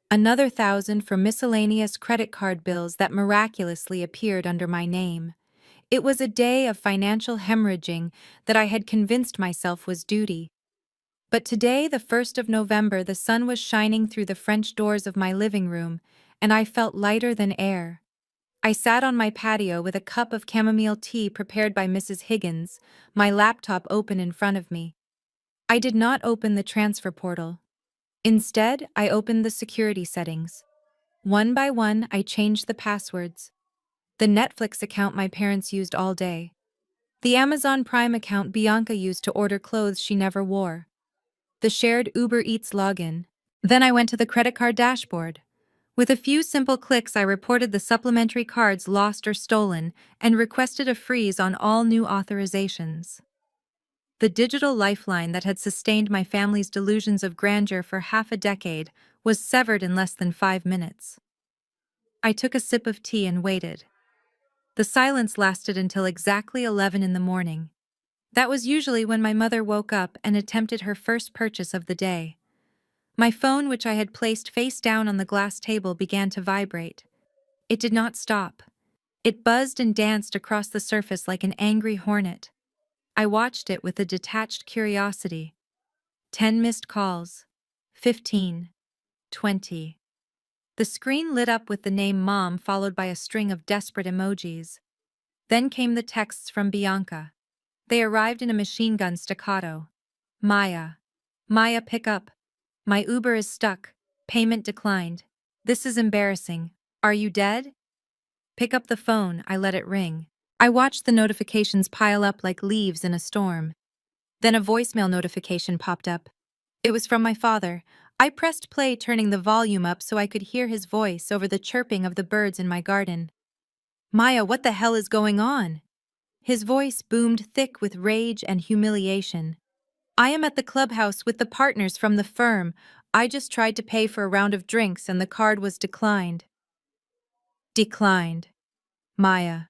A: Another $1,000 for miscellaneous credit card bills that miraculously appeared under my name. It was a day of financial hemorrhaging that I had convinced myself was duty. But today, the 1st of November, the sun was shining through the French doors of my living room, and I felt lighter than air. I sat on my patio with a cup of chamomile tea prepared by Mrs. Higgins, my laptop open in front of me. I did not open the transfer portal. Instead, I opened the security settings. One by one, I changed the passwords. The Netflix account my parents used all day. The Amazon Prime account Bianca used to order clothes she never wore. The shared Uber Eats login. Then I went to the credit card dashboard. With a few simple clicks, I reported the supplementary cards lost or stolen and requested a freeze on all new authorizations. The digital lifeline that had sustained my family's delusions of grandeur for half a decade was severed in less than 5 minutes. I took a sip of tea and waited. The silence lasted until exactly 11 in the morning. That was usually when my mother woke up and attempted her first purchase of the day. My phone, which I had placed face down on the glass table, began to vibrate. It did not stop. It buzzed and danced across the surface like an angry hornet. I watched it with a detached curiosity. 10 missed calls. 15. 20. The screen lit up with the name Mom followed by a string of desperate emojis. Then came the texts from Bianca. They arrived in a machine gun staccato. Maya. Maya, pick up. My Uber is stuck. Payment declined. This is embarrassing. Are you dead? Pick up the phone, I let it ring. I watched the notifications pile up like leaves in a storm. Then a voicemail notification popped up. It was from my father. I pressed play, turning the volume up so I could hear his voice over the chirping of the birds in my garden. Maya, what the hell is going on? His voice boomed thick with rage and humiliation. I am at the clubhouse with the partners from the firm. I just tried to pay for a round of drinks and the card was declined. Declined. Maya.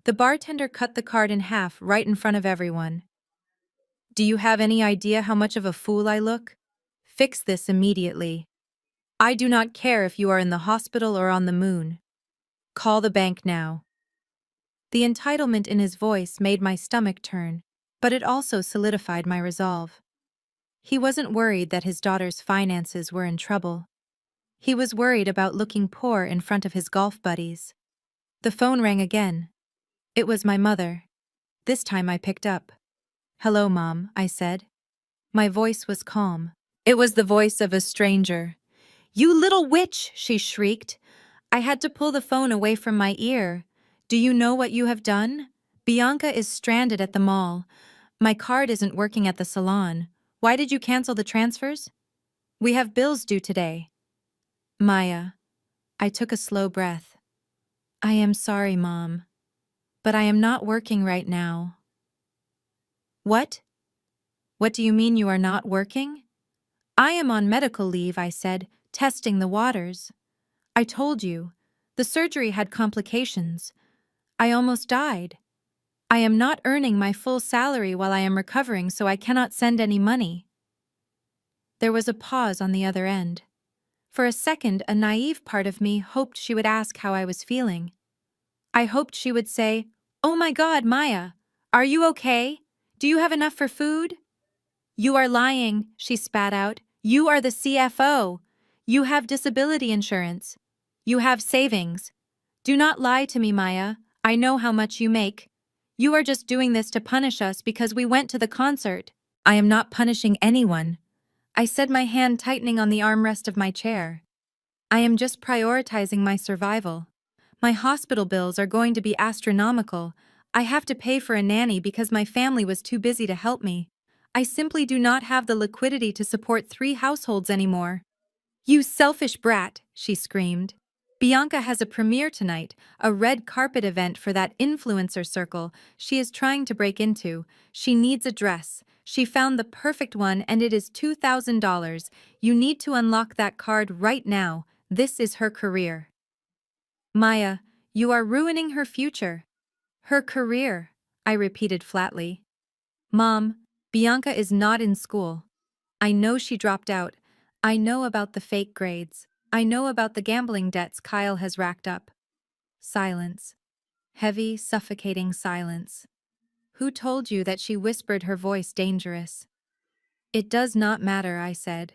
A: The bartender cut the card in half right in front of everyone. Do you have any idea how much of a fool I look? Fix this immediately. I do not care if you are in the hospital or on the moon. Call the bank now. The entitlement in his voice made my stomach turn, but it also solidified my resolve. He wasn't worried that his daughter's finances were in trouble. He was worried about looking poor in front of his golf buddies. The phone rang again. It was my mother. This time I picked up. Hello, Mom, I said. My voice was calm. It was the voice of a stranger. You little witch, she shrieked. I had to pull the phone away from my ear. Do you know what you have done? Bianca is stranded at the mall. My card isn't working at the salon. Why did you cancel the transfers? We have bills due today. Maya. I took a slow breath. I am sorry, Mom, but I am not working right now. What? What do you mean you are not working? I am on medical leave, I said, testing the waters. I told you. The surgery had complications. I almost died. I am not earning my full salary while I am recovering, so I cannot send any money. There was a pause on the other end. For a second, a naive part of me hoped she would ask how I was feeling. I hoped she would say, "Oh my God, Maya, are you okay? Do you have enough for food?" You are lying, she spat out. You are the CFO. You have disability insurance. You have savings. Do not lie to me, Maya. I know how much you make. You are just doing this to punish us because we went to the concert. I am not punishing anyone, I said, my hand tightening on the armrest of my chair. I am just prioritizing my survival. My hospital bills are going to be astronomical. I have to pay for a nanny because my family was too busy to help me. I simply do not have the liquidity to support 3 households anymore. You selfish brat, she screamed. Bianca has a premiere tonight, a red carpet event for that influencer circle she is trying to break into. She needs a dress. She found the perfect one and it is $2,000. You need to unlock that card right now. This is her career. Maya, you are ruining her future. Her career, I repeated flatly. Mom, Bianca is not in school. I know she dropped out. I know about the fake grades. I know about the gambling debts Kyle has racked up. Silence. Heavy, suffocating silence. Who told you that she whispered, her voice dangerous? It does not matter, I said.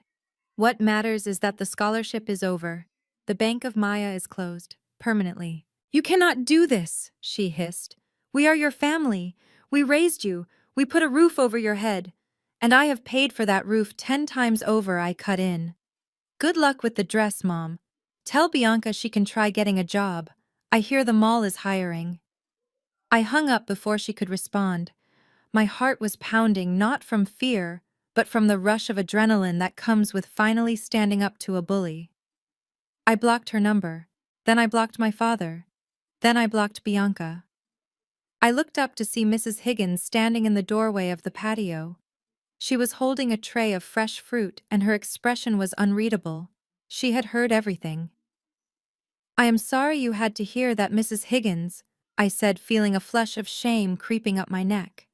A: What matters is that the scholarship is over. The Bank of Maya is closed, permanently. You cannot do this, she hissed. We are your family. We raised you. We put a roof over your head. And I have paid for that roof 10 times over, I cut in. Good luck with the dress, Mom. Tell Bianca she can try getting a job. I hear the mall is hiring. I hung up before she could respond. My heart was pounding not from fear, but from the rush of adrenaline that comes with finally standing up to a bully. I blocked her number. Then I blocked my father. Then I blocked Bianca. I looked up to see Mrs. Higgins standing in the doorway of the patio. She was holding a tray of fresh fruit and her expression was unreadable. She had heard everything. I am sorry you had to hear that, Mrs. Higgins, I said, feeling a flush of shame creeping up my neck.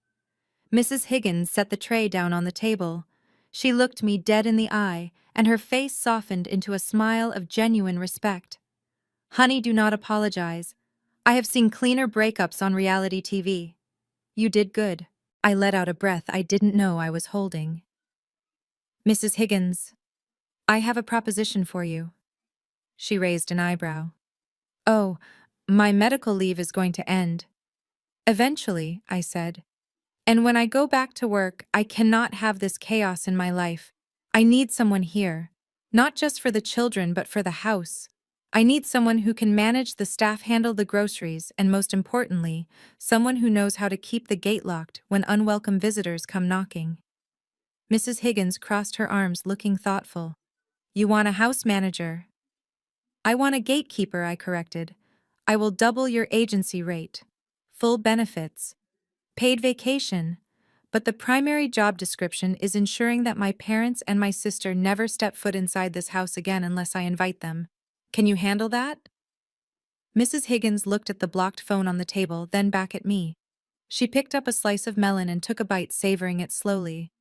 A: Mrs. Higgins set the tray down on the table. She looked me dead in the eye, and her face softened into a smile of genuine respect. Honey, do not apologize. I have seen cleaner breakups on reality TV. You did good. I let out a breath I didn't know I was holding. Mrs. Higgins, I have a proposition for you. She raised an eyebrow. Oh, my medical leave is going to end. Eventually, I said. And when I go back to work, I cannot have this chaos in my life. I need someone here. Not just for the children, but for the house. I need someone who can manage the staff, handle the groceries, and most importantly, someone who knows how to keep the gate locked when unwelcome visitors come knocking. Mrs. Higgins crossed her arms, looking thoughtful. You want a house manager? I want a gatekeeper, I corrected. I will double your agency rate. Full benefits. Paid vacation. But the primary job description is ensuring that my parents and my sister never step foot inside this house again unless I invite them. Can you handle that? Mrs. Higgins looked at the blocked phone on the table, then back at me. She picked up a slice of melon and took a bite, savoring it slowly.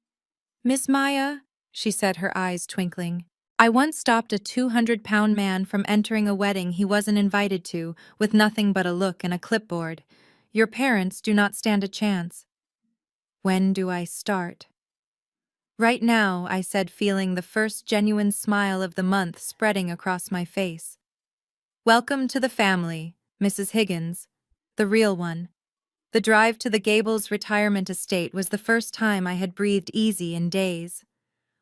A: Miss Maya, she said, her eyes twinkling, I once stopped a 200-pound man from entering a wedding he wasn't invited to with nothing but a look and a clipboard. Your parents do not stand a chance. When do I start? Right now, I said, feeling the first genuine smile of the month spreading across my face. Welcome to the family, Mrs. Higgins. The real one. The drive to the Gables retirement estate was the first time I had breathed easy in days.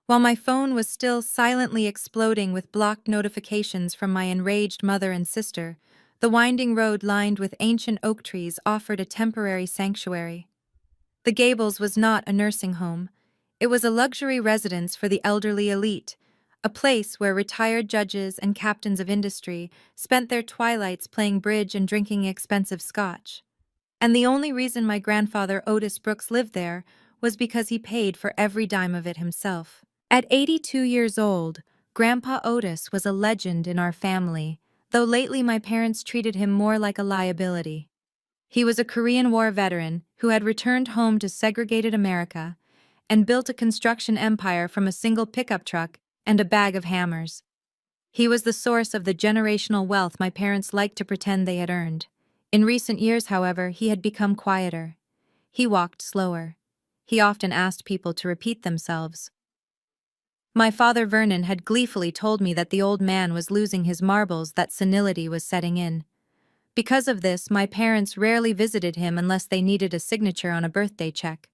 A: While my phone was still silently exploding with blocked notifications from my enraged mother and sister, the winding road lined with ancient oak trees offered a temporary sanctuary. The Gables was not a nursing home. It was a luxury residence for the elderly elite, a place where retired judges and captains of industry spent their twilights playing bridge and drinking expensive scotch. And the only reason my grandfather Otis Brooks lived there was because he paid for every dime of it himself. At 82 years old, Grandpa Otis was a legend in our family, though lately my parents treated him more like a liability. He was a Korean War veteran who had returned home to segregated America and built a construction empire from a single pickup truck and a bag of hammers. He was the source of the generational wealth my parents liked to pretend they had earned. In recent years, however, he had become quieter. He walked slower. He often asked people to repeat themselves. My father Vernon had gleefully told me that the old man was losing his marbles, that senility was setting in. Because of this, my parents rarely visited him unless they needed a signature on a birthday check.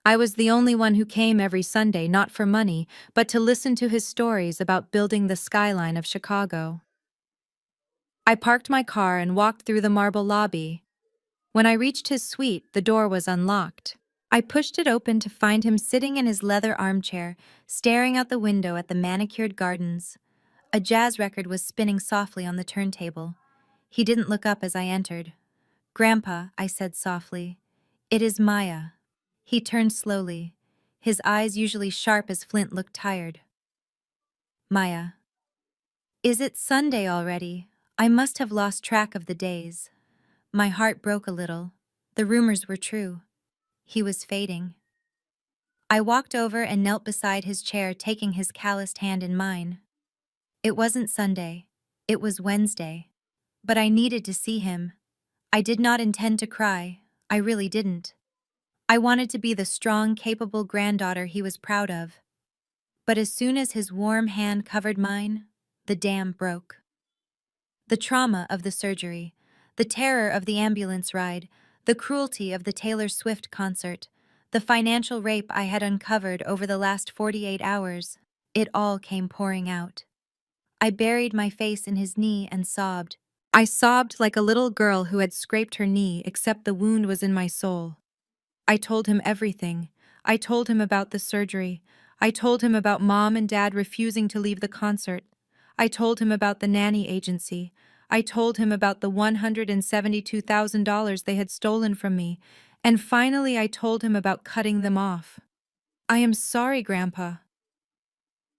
A: I was the only one who came every Sunday, not for money, but to listen to his stories about building the skyline of Chicago. I parked my car and walked through the marble lobby. When I reached his suite, the door was unlocked. I pushed it open to find him sitting in his leather armchair, staring out the window at the manicured gardens. A jazz record was spinning softly on the turntable. He didn't look up as I entered. "Grandpa," I said softly, "it is Maya." He turned slowly. His eyes, usually sharp as flint, looked tired. "Maya. Is it Sunday already? I must have lost track of the days." My heart broke a little. The rumors were true. He was fading. I walked over and knelt beside his chair, taking his calloused hand in mine. It wasn't Sunday. It was Wednesday. But I needed to see him. I did not intend to cry. I really didn't. I wanted to be the strong, capable granddaughter he was proud of. But as soon as his warm hand covered mine, the dam broke. The trauma of the surgery, the terror of the ambulance ride, the cruelty of the Taylor Swift concert, the financial rape I had uncovered over the last 48 hours, it all came pouring out. I buried my face in his knee and sobbed. I sobbed like a little girl who had scraped her knee, except the wound was in my soul. I told him everything. I told him about the surgery. I told him about Mom and Dad refusing to leave the concert. I told him about the nanny agency. I told him about the $172,000 they had stolen from me. And finally, I told him about cutting them off. "I am sorry, Grandpa."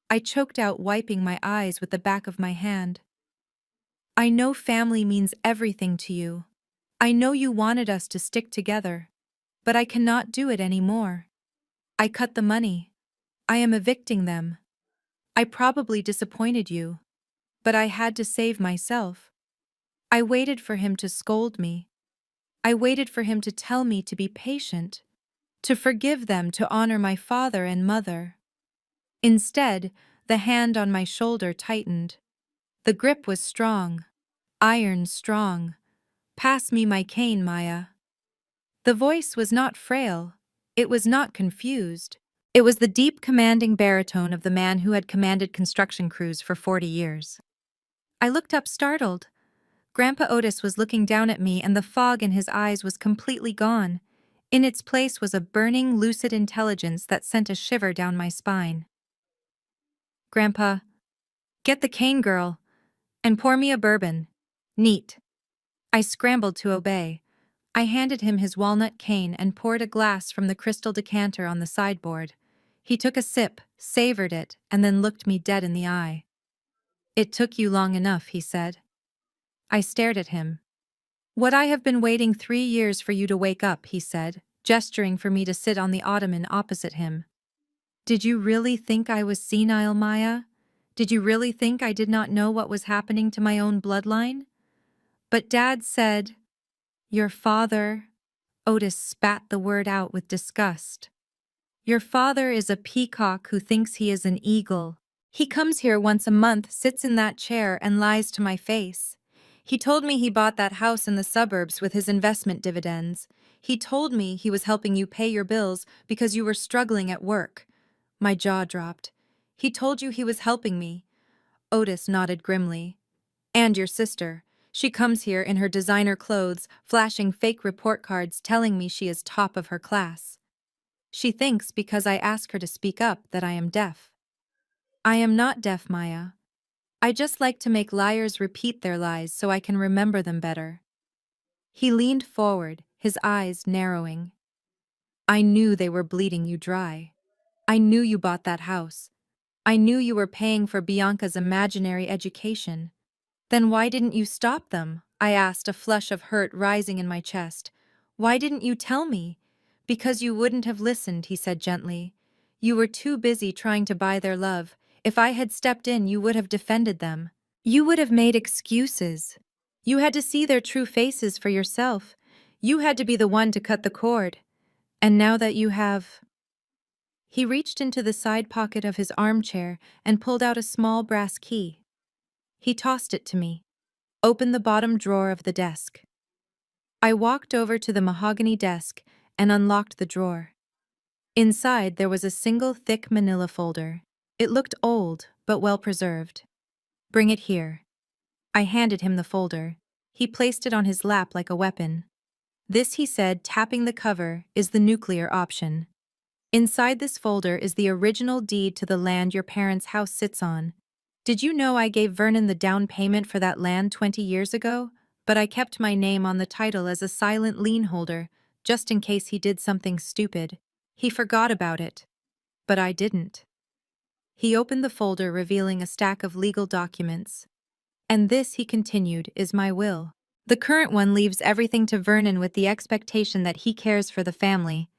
A: I choked out, wiping my eyes with the back of my hand. "I know family means everything to you. I know you wanted us to stick together. But I cannot do it anymore. I cut the money. I am evicting them. I probably disappointed you. But I had to save myself." I waited for him to scold me. I waited for him to tell me to be patient, to forgive them, to honor my father and mother. Instead, the hand on my shoulder tightened. The grip was strong, iron strong. "Pass me my cane, Maya." The voice was not frail. It was not confused. It was the deep, commanding baritone of the man who had commanded construction crews for 40 years. I looked up, startled. Grandpa Otis was looking down at me, and the fog in his eyes was completely gone. In its place was a burning, lucid intelligence that sent a shiver down my spine. "Grandpa, get the cane, girl, and pour me a bourbon. Neat." I scrambled to obey. I handed him his walnut cane and poured a glass from the crystal decanter on the sideboard. He took a sip, savored it, and then looked me dead in the eye. "It took you long enough," he said. I stared at him. "What I have been waiting 3 years for you to wake up," he said, gesturing for me to sit on the ottoman opposite him. "Did you really think I was senile, Maya? Did you really think I did not know what was happening to my own bloodline? But Dad said—" "Your father—" Otis spat the word out with disgust. "Your father is a peacock who thinks he is an eagle. He comes here once a month, sits in that chair, and lies to my face. He told me he bought that house in the suburbs with his investment dividends. He told me he was helping you pay your bills because you were struggling at work." My jaw dropped. "He told you he was helping me." Otis nodded grimly. "And your sister. She comes here in her designer clothes, flashing fake report cards telling me she is top of her class. She thinks because I ask her to speak up that I am deaf. I am not deaf, Maya. I just like to make liars repeat their lies so I can remember them better." He leaned forward, his eyes narrowing. "I knew they were bleeding you dry. I knew you bought that house. I knew you were paying for Bianca's imaginary education. Then why didn't you stop them?" I asked, a flush of hurt rising in my chest. "Why didn't you tell me?" "Because you wouldn't have listened," he said gently. "You were too busy trying to buy their love. If I had stepped in, you would have defended them. You would have made excuses. You had to see their true faces for yourself. You had to be the one to cut the cord. And now that you have—" He reached into the side pocket of his armchair and pulled out a small brass key. He tossed it to me. Open the bottom drawer of the desk. I walked over to the mahogany desk and unlocked the drawer. Inside, there was a single thick manila folder. It looked old, but well preserved. Bring it here. I handed him the folder. He placed it on his lap like a weapon. This, he said, tapping the cover, is the nuclear option. Inside this folder is the original deed to the land your parents' house sits on. Did you know I gave Vernon the down payment for that land 20 years ago? But I kept my name on the title as a silent lien holder, just in case he did something stupid. He forgot about it. But I didn't. He opened the folder, revealing a stack of legal documents. And this, he continued, is my will. The current one leaves everything to Vernon with the expectation that he cares for the family.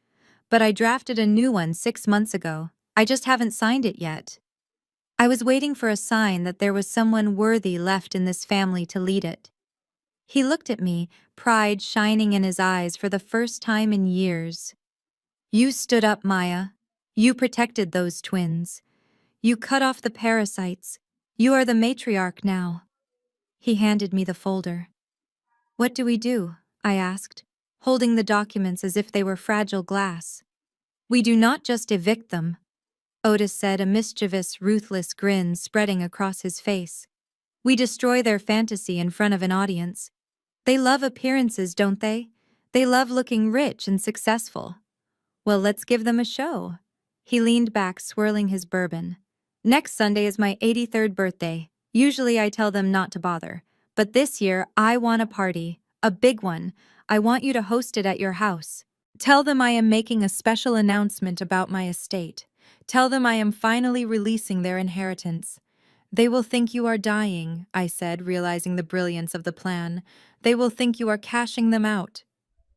A: But I drafted a new one 6 months ago. I just haven't signed it yet. I was waiting for a sign that there was someone worthy left in this family to lead it. He looked at me, pride shining in his eyes for the first time in years. You stood up, Maya. You protected those twins. You cut off the parasites. You are the matriarch now. He handed me the folder. What do we do? I asked, holding the documents as if they were fragile glass. We do not just evict them, Otis said, a mischievous, ruthless grin spreading across his face. We destroy their fantasy in front of an audience. They love appearances, don't they? They love looking rich and successful. Well, let's give them a show. He leaned back, swirling his bourbon. Next Sunday is my 83rd birthday. Usually I tell them not to bother. But this year, I want a party. A big one. I want you to host it at your house. Tell them I am making a special announcement about my estate. Tell them I am finally releasing their inheritance. They will think you are dying, I said, realizing the brilliance of the plan. They will think you are cashing them out.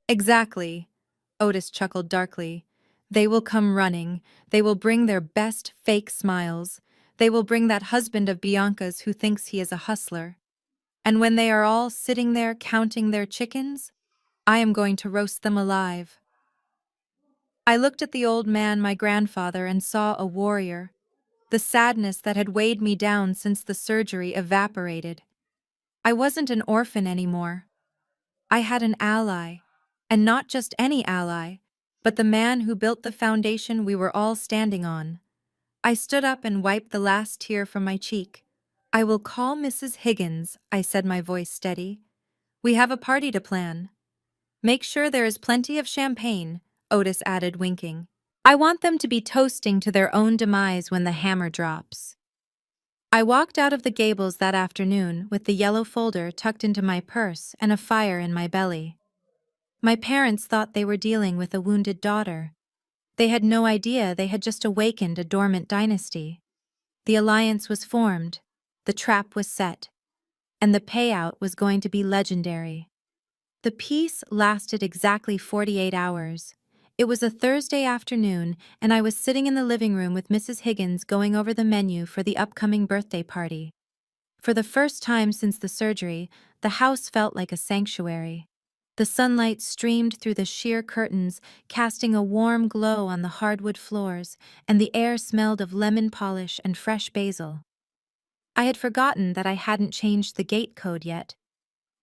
A: Exactly, Otis chuckled darkly. They will come running. They will bring their best fake smiles. They will bring that husband of Bianca's who thinks he is a hustler. And when they are all sitting there counting their chickens, I am going to roast them alive. I looked at the old man, my grandfather, and saw a warrior. The sadness that had weighed me down since the surgery evaporated. I wasn't an orphan anymore. I had an ally, and not just any ally, but the man who built the foundation we were all standing on. I stood up and wiped the last tear from my cheek. I will call Mrs. Higgins, I said, my voice steady. We have a party to plan. Make sure there is plenty of champagne, Otis added, winking. I want them to be toasting to their own demise when the hammer drops. I walked out of the Gables that afternoon with the yellow folder tucked into my purse and a fire in my belly. My parents thought they were dealing with a wounded daughter. They had no idea they had just awakened a dormant dynasty. The alliance was formed, the trap was set, and the payout was going to be legendary. The peace lasted exactly 48 hours. It was a Thursday afternoon, and I was sitting in the living room with Mrs. Higgins going over the menu for the upcoming birthday party. For the first time since the surgery, the house felt like a sanctuary. The sunlight streamed through the sheer curtains, casting a warm glow on the hardwood floors, and the air smelled of lemon polish and fresh basil. I had forgotten that I hadn't changed the gate code yet.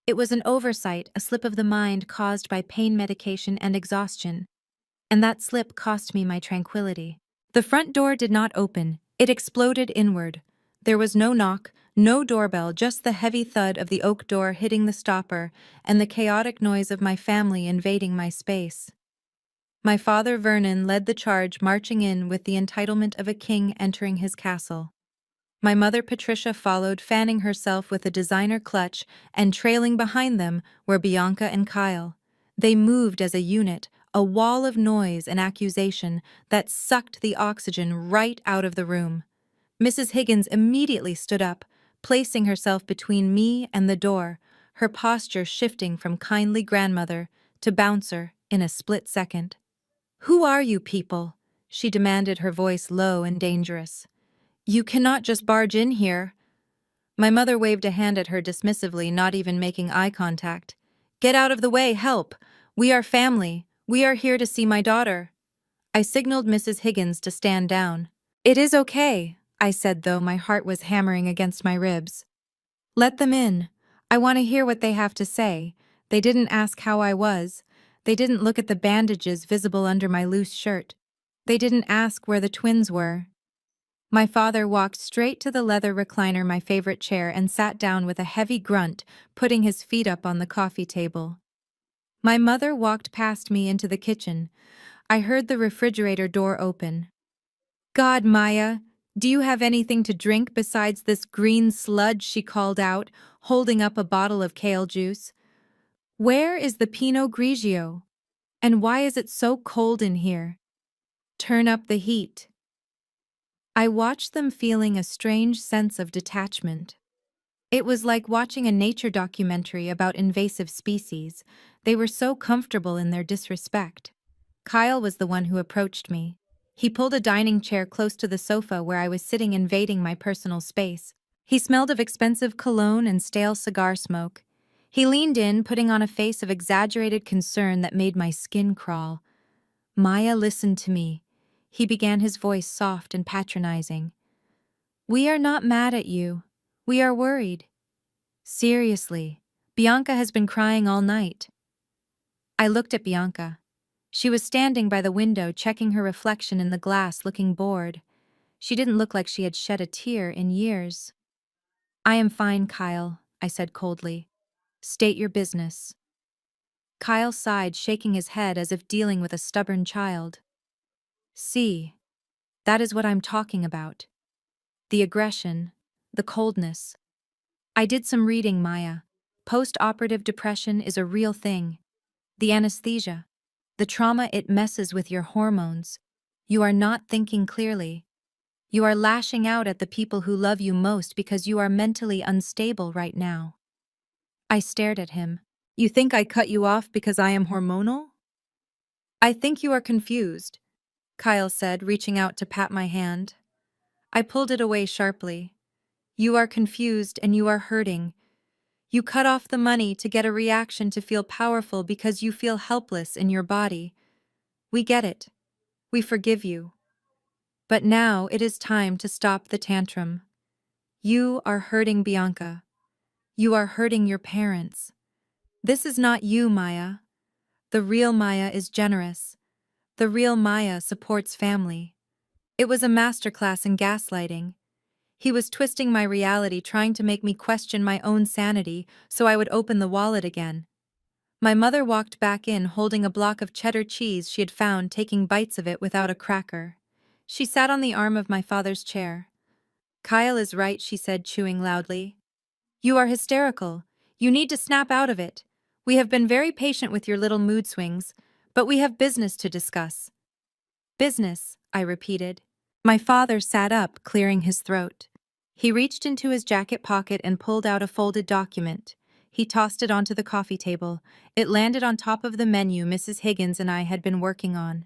A: It was an oversight, a slip of the mind caused by pain medication and exhaustion. And that slip cost me my tranquility. The front door did not open. It exploded inward. There was no knock, no doorbell, just the heavy thud of the oak door hitting the stopper and the chaotic noise of my family invading my space. My father, Vernon, led the charge, marching in with the entitlement of a king entering his castle. My mother, Patricia, followed, fanning herself with a designer clutch, and trailing behind them were Bianca and Kyle. They moved as a unit, a wall of noise and accusation that sucked the oxygen right out of the room. Mrs. Higgins immediately stood up, placing herself between me and the door, her posture shifting from kindly grandmother to bouncer in a split second. "Who are you people?" she demanded, her voice low and dangerous. "You cannot just barge in here." My mother waved a hand at her dismissively, not even making eye contact. "Get out of the way, help! We are family. We are here to see my daughter." I signaled Mrs. Higgins to stand down. "It is okay," I said, though my heart was hammering against my ribs. "Let them in. I want to hear what they have to say. They didn't ask how I was. They didn't look at the bandages visible under my loose shirt. They didn't ask where the twins were. My father walked straight to the leather recliner, my favorite chair, and sat down with a heavy grunt, putting his feet up on the coffee table. My mother walked past me into the kitchen. I heard the refrigerator door open. God, Maya, do you have anything to drink besides this green sludge? She called out, holding up a bottle of kale juice. Where is the Pinot Grigio? And why is it so cold in here? Turn up the heat. I watched them, feeling a strange sense of detachment. It was like watching a nature documentary about invasive species. They were so comfortable in their disrespect. Kyle was the one who approached me. He pulled a dining chair close to the sofa where I was sitting, invading my personal space. He smelled of expensive cologne and stale cigar smoke. He leaned in, putting on a face of exaggerated concern that made my skin crawl. Maya, listen to me. He began, his voice soft and patronizing. We are not mad at you. We are worried. Seriously, Bianca has been crying all night. I looked at Bianca. She was standing by the window, checking her reflection in the glass, looking bored. She didn't look like she had shed a tear in years. I am fine, Kyle, I said coldly. State your business. Kyle sighed, shaking his head as if dealing with a stubborn child. See, that is what I'm talking about. The aggression, the coldness. I did some reading, Maya. Post-operative depression is a real thing. The anesthesia, the trauma, it messes with your hormones. You are not thinking clearly. You are lashing out at the people who love you most because you are mentally unstable right now. I stared at him. You think I cut you off because I am hormonal? I think you are confused, Kyle said, reaching out to pat my hand. I pulled it away sharply. You are confused and you are hurting. You cut off the money to get a reaction, to feel powerful because you feel helpless in your body. We get it. We forgive you. But now it is time to stop the tantrum. You are hurting Bianca. You are hurting your parents. This is not you, Maya. The real Maya is generous. The real Maya supports family. It was a masterclass in gaslighting. He was twisting my reality, trying to make me question my own sanity so I would open the wallet again. My mother walked back in, holding a block of cheddar cheese she had found, taking bites of it without a cracker. She sat on the arm of my father's chair. Kyle is right, she said, chewing loudly. You are hysterical. You need to snap out of it. We have been very patient with your little mood swings, but we have business to discuss. Business, I repeated. My father sat up, clearing his throat. He reached into his jacket pocket and pulled out a folded document. He tossed it onto the coffee table. It landed on top of the menu Mrs. Higgins and I had been working on.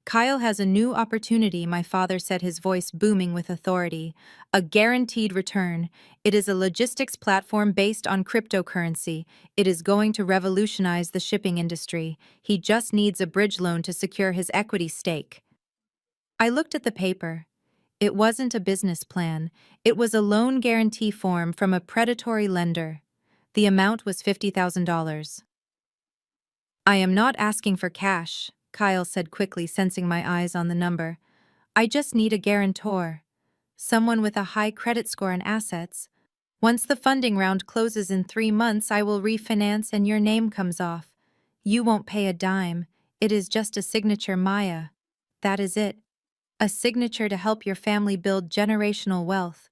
A: Kyle has a new opportunity, my father said, his voice booming with authority. A guaranteed return. It is a logistics platform based on cryptocurrency. It is going to revolutionize the shipping industry. He just needs a bridge loan to secure his equity stake. I looked at the paper. It wasn't a business plan. It was a loan guarantee form from a predatory lender. The amount was $50,000. I am not asking for cash, Kyle said quickly, sensing my eyes on the number. I just need a guarantor. Someone with a high credit score and assets. Once the funding round closes in 3 months, I will refinance and your name comes off. You won't pay a dime. It is just a signature, Maya. That is it. A signature to help your family build generational wealth.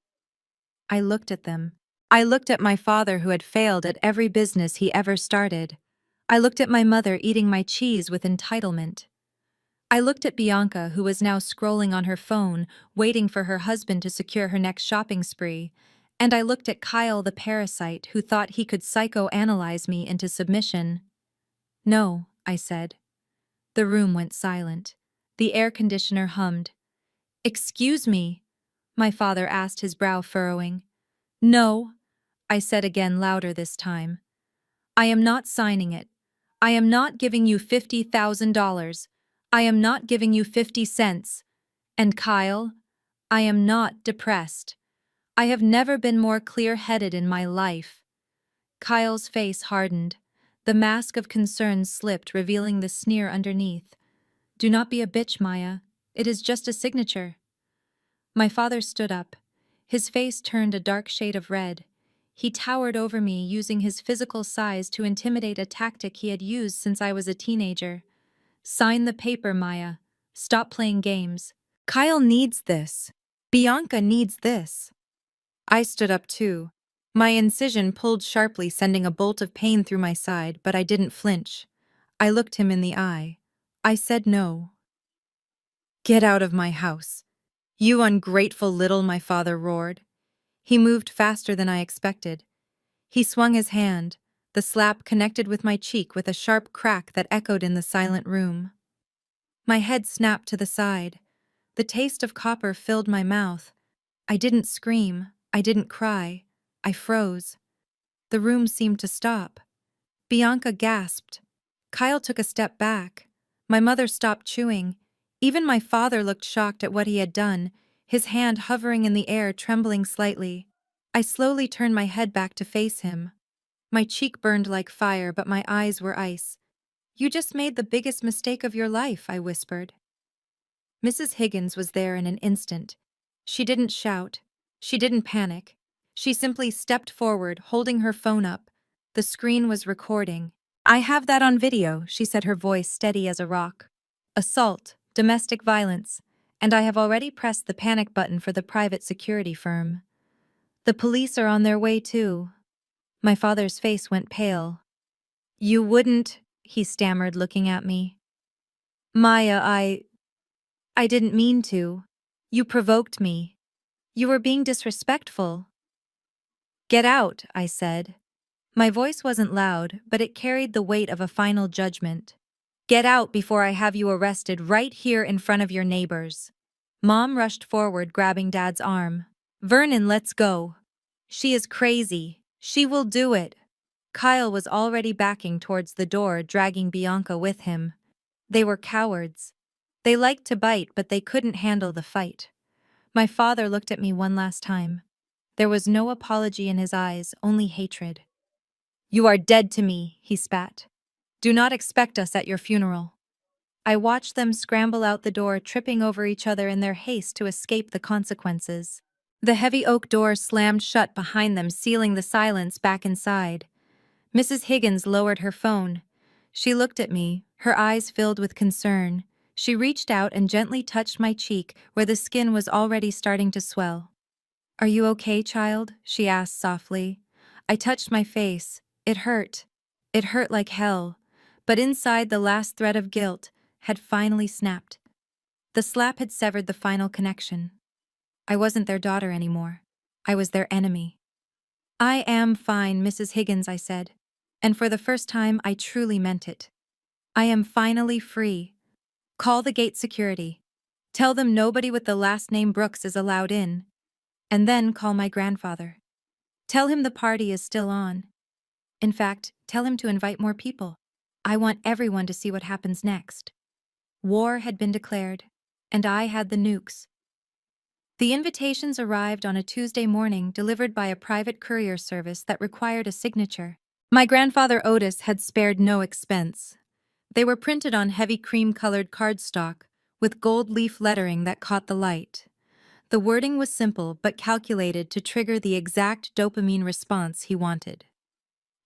A: I looked at them. I looked at my father, who had failed at every business he ever started. I looked at my mother, eating my cheese with entitlement. I looked at Bianca, who was now scrolling on her phone, waiting for her husband to secure her next shopping spree. And I looked at Kyle, the parasite, who thought he could psychoanalyze me into submission. No, I said. The room went silent. The air conditioner hummed. Excuse me? My father asked, his brow furrowing. No, I said again, louder this time. I am not signing it. I am not giving you $50,000. I am not giving you 50 cents. And Kyle, I am not depressed. I have never been more clear-headed in my life. Kyle's face hardened. The mask of concern slipped, revealing the sneer underneath. Do not be a bitch, Maya. It is just a signature. My father stood up. His face turned a dark shade of red. He towered over me, using his physical size to intimidate, a tactic he had used since I was a teenager. Sign the paper, Maya. Stop playing games. Kyle needs this. Bianca needs this. I stood up too. My incision pulled sharply, sending a bolt of pain through my side, but I didn't flinch. I looked him in the eye. I said no. Get out of my house. You ungrateful little, my father roared. He moved faster than I expected. He swung his hand. The slap connected with my cheek with a sharp crack that echoed in the silent room. My head snapped to the side. The taste of copper filled my mouth. I didn't scream. I didn't cry. I froze. The room seemed to stop. Bianca gasped. Kyle took a step back. My mother stopped chewing. Even my father looked shocked at what he had done, his hand hovering in the air, trembling slightly. I slowly turned my head back to face him. My cheek burned like fire, but my eyes were ice. You just made the biggest mistake of your life, I whispered. Mrs. Higgins was there in an instant. She didn't shout. She didn't panic. She simply stepped forward, holding her phone up. The screen was recording. I have that on video, she said, her voice steady as a rock. Assault, domestic violence, and I have already pressed the panic button for the private security firm. The police are on their way too. My father's face went pale. You wouldn't, he stammered, looking at me. Maya, I didn't mean to. You provoked me. You were being disrespectful. Get out, I said. My voice wasn't loud, but it carried the weight of a final judgment. Get out before I have you arrested right here in front of your neighbors. Mom rushed forward, grabbing Dad's arm. Vernon, let's go. She is crazy. She will do it. Kyle was already backing towards the door, dragging Bianca with him. They were cowards. They liked to bite, but they couldn't handle the fight. My father looked at me one last time. There was no apology in his eyes, only hatred. You are dead to me, he spat. Do not expect us at your funeral. I watched them scramble out the door, tripping over each other in their haste to escape the consequences. The heavy oak door slammed shut behind them, sealing the silence back inside. Mrs. Higgins lowered her phone. She looked at me, her eyes filled with concern. She reached out and gently touched my cheek, where the skin was already starting to swell. Are you okay, child? She asked softly. I touched my face. It hurt. It hurt like hell. But inside, the last thread of guilt had finally snapped. The slap had severed the final connection. I wasn't their daughter anymore. I was their enemy. I am fine, Mrs. Higgins, I said. And for the first time, I truly meant it. I am finally free. Call the gate security. Tell them nobody with the last name Brooks is allowed in. And then call my grandfather. Tell him the party is still on. In fact, tell him to invite more people. I want everyone to see what happens next. War had been declared, and I had the nukes. The invitations arrived on a Tuesday morning, delivered by a private courier service that required a signature. My grandfather Otis had spared no expense. They were printed on heavy cream-colored cardstock, with gold leaf lettering that caught the light. The wording was simple but calculated to trigger the exact dopamine response he wanted.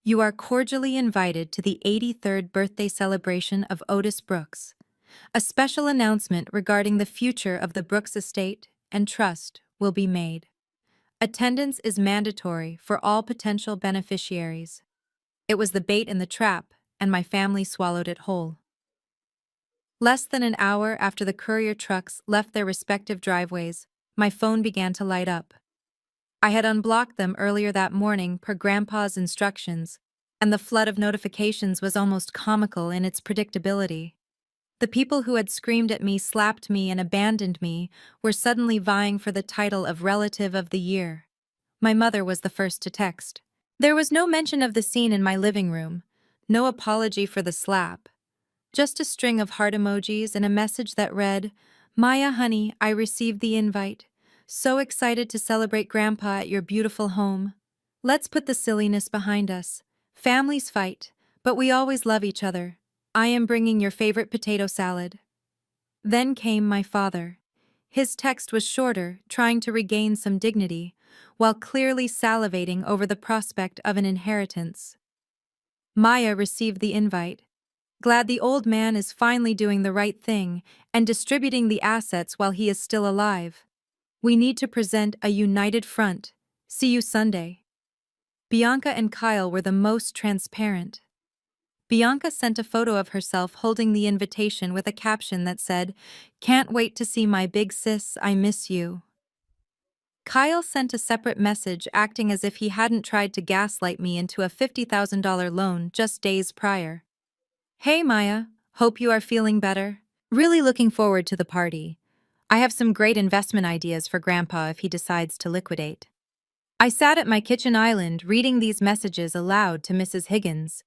A: You are cordially invited to the 83rd birthday celebration of Otis Brooks. A special announcement regarding the future of the Brooks estate and trust will be made. Attendance is mandatory for all potential beneficiaries. It was the bait in the trap, and my family swallowed it whole. Less than an hour after the courier trucks left their respective driveways, my phone began to light up. I had unblocked them earlier that morning per Grandpa's instructions, and the flood of notifications was almost comical in its predictability. The people who had screamed at me, slapped me, and abandoned me were suddenly vying for the title of Relative of the Year. My mother was the first to text. There was no mention of the scene in my living room, no apology for the slap. Just a string of heart emojis and a message that read, Maya, honey, I received the invite. So excited to celebrate Grandpa at your beautiful home. Let's put the silliness behind us. Families fight, but we always love each other. I am bringing your favorite potato salad. Then came my father. His text was shorter, trying to regain some dignity, while clearly salivating over the prospect of an inheritance. Maya received the invite. Glad the old man is finally doing the right thing and distributing the assets while he is still alive. We need to present a united front. See you Sunday. Bianca and Kyle were the most transparent. Bianca sent a photo of herself holding the invitation with a caption that said, "Can't wait to see my big sis, I miss you." Kyle sent a separate message acting as if he hadn't tried to gaslight me into a $50,000 loan just days prior. Hey Maya, hope you are feeling better. Really looking forward to the party. I have some great investment ideas for Grandpa if he decides to liquidate. I sat at my kitchen island reading these messages aloud to Mrs. Higgins.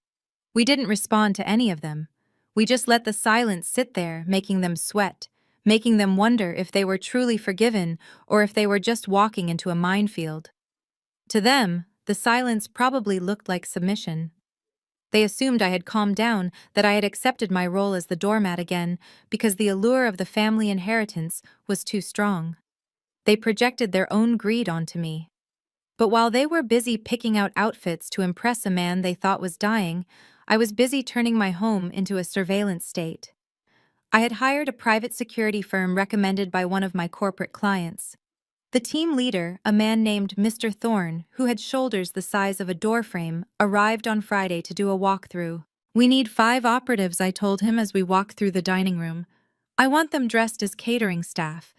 A: We didn't respond to any of them. We just let the silence sit there, making them sweat, making them wonder if they were truly forgiven or if they were just walking into a minefield. To them, the silence probably looked like submission. They assumed I had calmed down, that I had accepted my role as the doormat again, because the allure of the family inheritance was too strong. They projected their own greed onto me. But while they were busy picking out outfits to impress a man they thought was dying, I was busy turning my home into a surveillance state. I had hired a private security firm recommended by one of my corporate clients. The team leader, a man named Mr. Thorne, who had shoulders the size of a doorframe, arrived on Friday to do a walkthrough. We need 5 operatives, I told him as we walked through the dining room. I want them dressed as catering staff.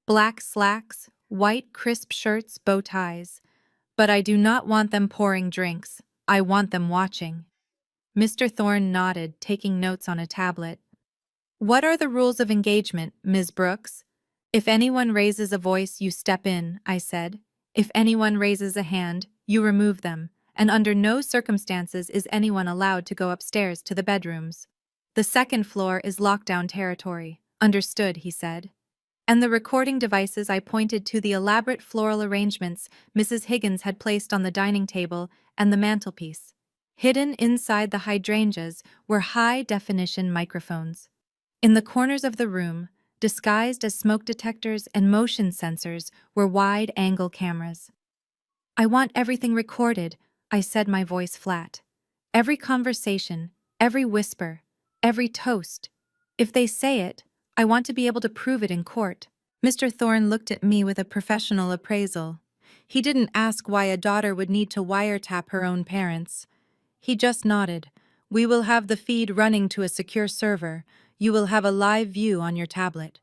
A: Black slacks, white crisp shirts, bow ties. But I do not want them pouring drinks. I want them watching. Mr. Thorne nodded, taking notes on a tablet. What are the rules of engagement, Ms. Brooks? If anyone raises a voice, you step in, I said. If anyone raises a hand, you remove them, and under no circumstances is anyone allowed to go upstairs to the bedrooms. The second floor is lockdown territory. Understood, he said. And the recording devices, I pointed to the elaborate floral arrangements Mrs. Higgins had placed on the dining table and the mantelpiece. Hidden inside the hydrangeas were high-definition microphones. In the corners of the room, disguised as smoke detectors and motion sensors, were wide-angle cameras. I want everything recorded, I said, my voice flat. Every conversation, every whisper, every toast. If they say it, I want to be able to prove it in court. Mr. Thorne looked at me with a professional appraisal. He didn't ask why a daughter would need to wiretap her own parents. He just nodded. We will have the feed running to a secure server. You will have a live view on your tablet.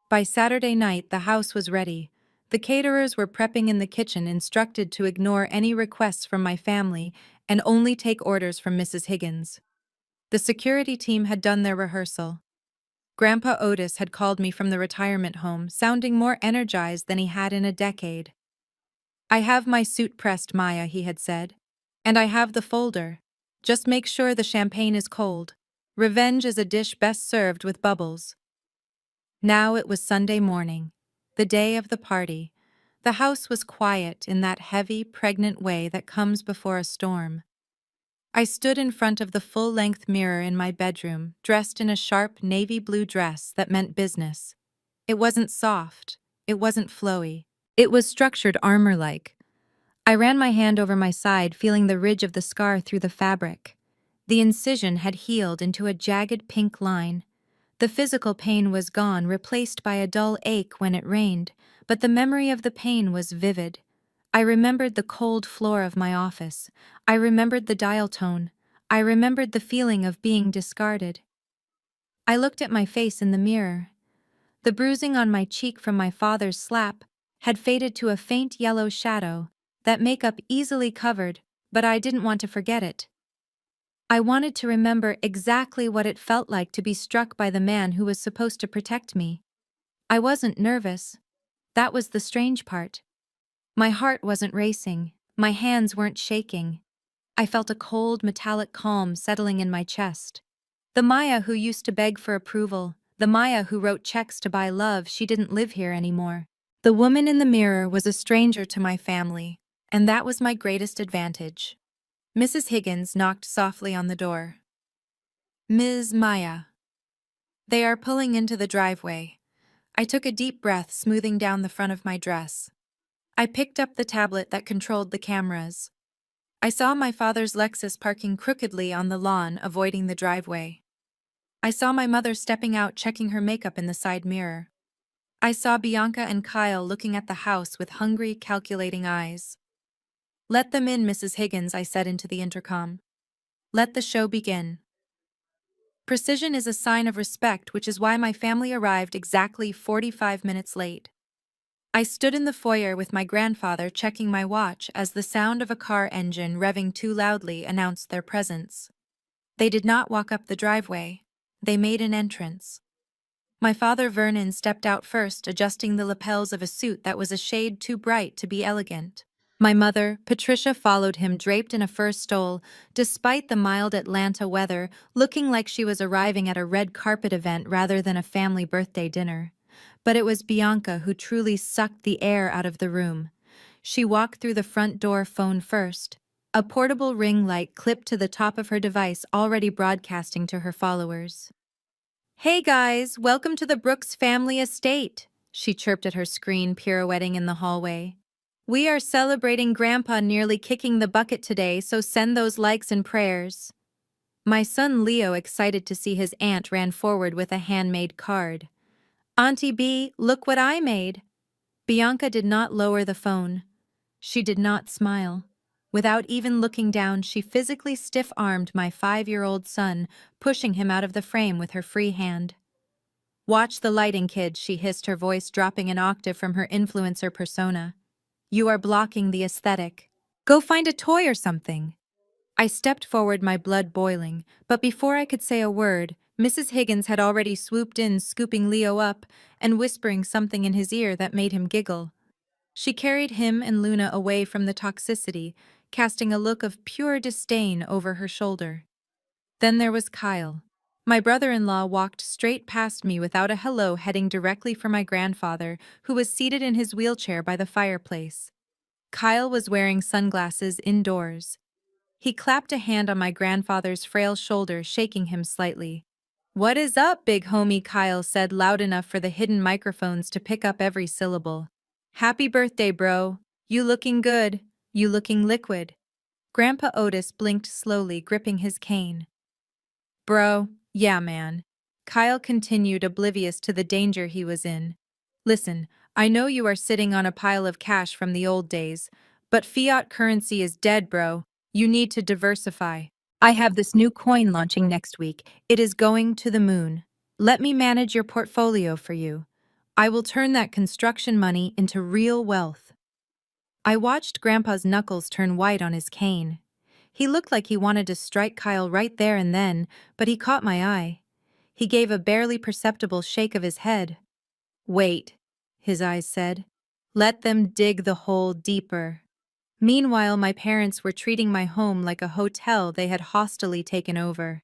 A: By Saturday night, the house was ready. The caterers were prepping in the kitchen, instructed to ignore any requests from my family and only take orders from Mrs. Higgins. The security team had done their rehearsal. Grandpa Otis had called me from the retirement home, sounding more energized than he had in a decade. I have my suit pressed, Maya, he had said. And I have the folder. Just make sure the champagne is cold. Revenge is a dish best served with bubbles. Now it was Sunday morning, the day of the party. The house was quiet in that heavy, pregnant way that comes before a storm. I stood in front of the full-length mirror in my bedroom, dressed in a sharp navy blue dress that meant business. It wasn't soft. It wasn't flowy. It was structured armor-like. I ran my hand over my side, feeling the ridge of the scar through the fabric. The incision had healed into a jagged pink line. The physical pain was gone, replaced by a dull ache when it rained, but the memory of the pain was vivid. I remembered the cold floor of my office. I remembered the dial tone. I remembered the feeling of being discarded. I looked at my face in the mirror. The bruising on my cheek from my father's slap had faded to a faint yellow shadow, that makeup easily covered, but I didn't want to forget it. I wanted to remember exactly what it felt like to be struck by the man who was supposed to protect me. I wasn't nervous. That was the strange part. My heart wasn't racing. My hands weren't shaking. I felt a cold, metallic calm settling in my chest. The Maya who used to beg for approval, the Maya who wrote checks to buy love, she didn't live here anymore. The woman in the mirror was a stranger to my family, and that was my greatest advantage. Mrs. Higgins knocked softly on the door. Ms. Maya. They are pulling into the driveway. I took a deep breath, smoothing down the front of my dress. I picked up the tablet that controlled the cameras. I saw my father's Lexus parking crookedly on the lawn, avoiding the driveway. I saw my mother stepping out, checking her makeup in the side mirror. I saw Bianca and Kyle looking at the house with hungry, calculating eyes. Let them in, Mrs. Higgins, I said into the intercom. Let the show begin. Precision is a sign of respect, which is why my family arrived exactly 45 minutes late. I stood in the foyer with my grandfather checking my watch as the sound of a car engine revving too loudly announced their presence. They did not walk up the driveway. They made an entrance. My father Vernon stepped out first, adjusting the lapels of a suit that was a shade too bright to be elegant. My mother, Patricia, followed him draped in a fur stole, despite the mild Atlanta weather, looking like she was arriving at a red carpet event rather than a family birthday dinner. But it was Bianca who truly sucked the air out of the room. She walked through the front door, phone first, a portable ring light clipped to the top of her device, already broadcasting to her followers. Hey guys, welcome to the Brooks family estate, she chirped at her screen, pirouetting in the hallway. We are celebrating Grandpa nearly kicking the bucket today, so send those likes and prayers. My son Leo, excited to see his aunt, ran forward with a handmade card. Auntie B, look what I made. Bianca did not lower the phone. She did not smile. Without even looking down, she physically stiff-armed my 5-year-old son, pushing him out of the frame with her free hand. Watch the lighting, kid, she hissed, her voice dropping an octave from her influencer persona. You are blocking the aesthetic. Go find a toy or something. I stepped forward, my blood boiling, but before I could say a word, Mrs. Higgins had already swooped in, scooping Leo up and whispering something in his ear that made him giggle. She carried him and Luna away from the toxicity, casting a look of pure disdain over her shoulder. Then there was Kyle. My brother-in-law walked straight past me without a hello, heading directly for my grandfather, who was seated in his wheelchair by the fireplace. Kyle was wearing sunglasses indoors. He clapped a hand on my grandfather's frail shoulder, shaking him slightly. What is up, big homie? Kyle said, loud enough for the hidden microphones to pick up every syllable. Happy birthday, bro. You looking good. You looking liquid. Grandpa Otis blinked slowly, gripping his cane. Bro, yeah man. Kyle continued, oblivious to the danger he was in. Listen, I know you are sitting on a pile of cash from the old days, but fiat currency is dead, bro. You need to diversify. I have this new coin launching next week. It is going to the moon. Let me manage your portfolio for you. I will turn that construction money into real wealth. I watched Grandpa's knuckles turn white on his cane. He looked like he wanted to strike Kyle right there and then, but he caught my eye. He gave a barely perceptible shake of his head. Wait, his eyes said. Let them dig the hole deeper. Meanwhile, my parents were treating my home like a hotel they had hostilely taken over.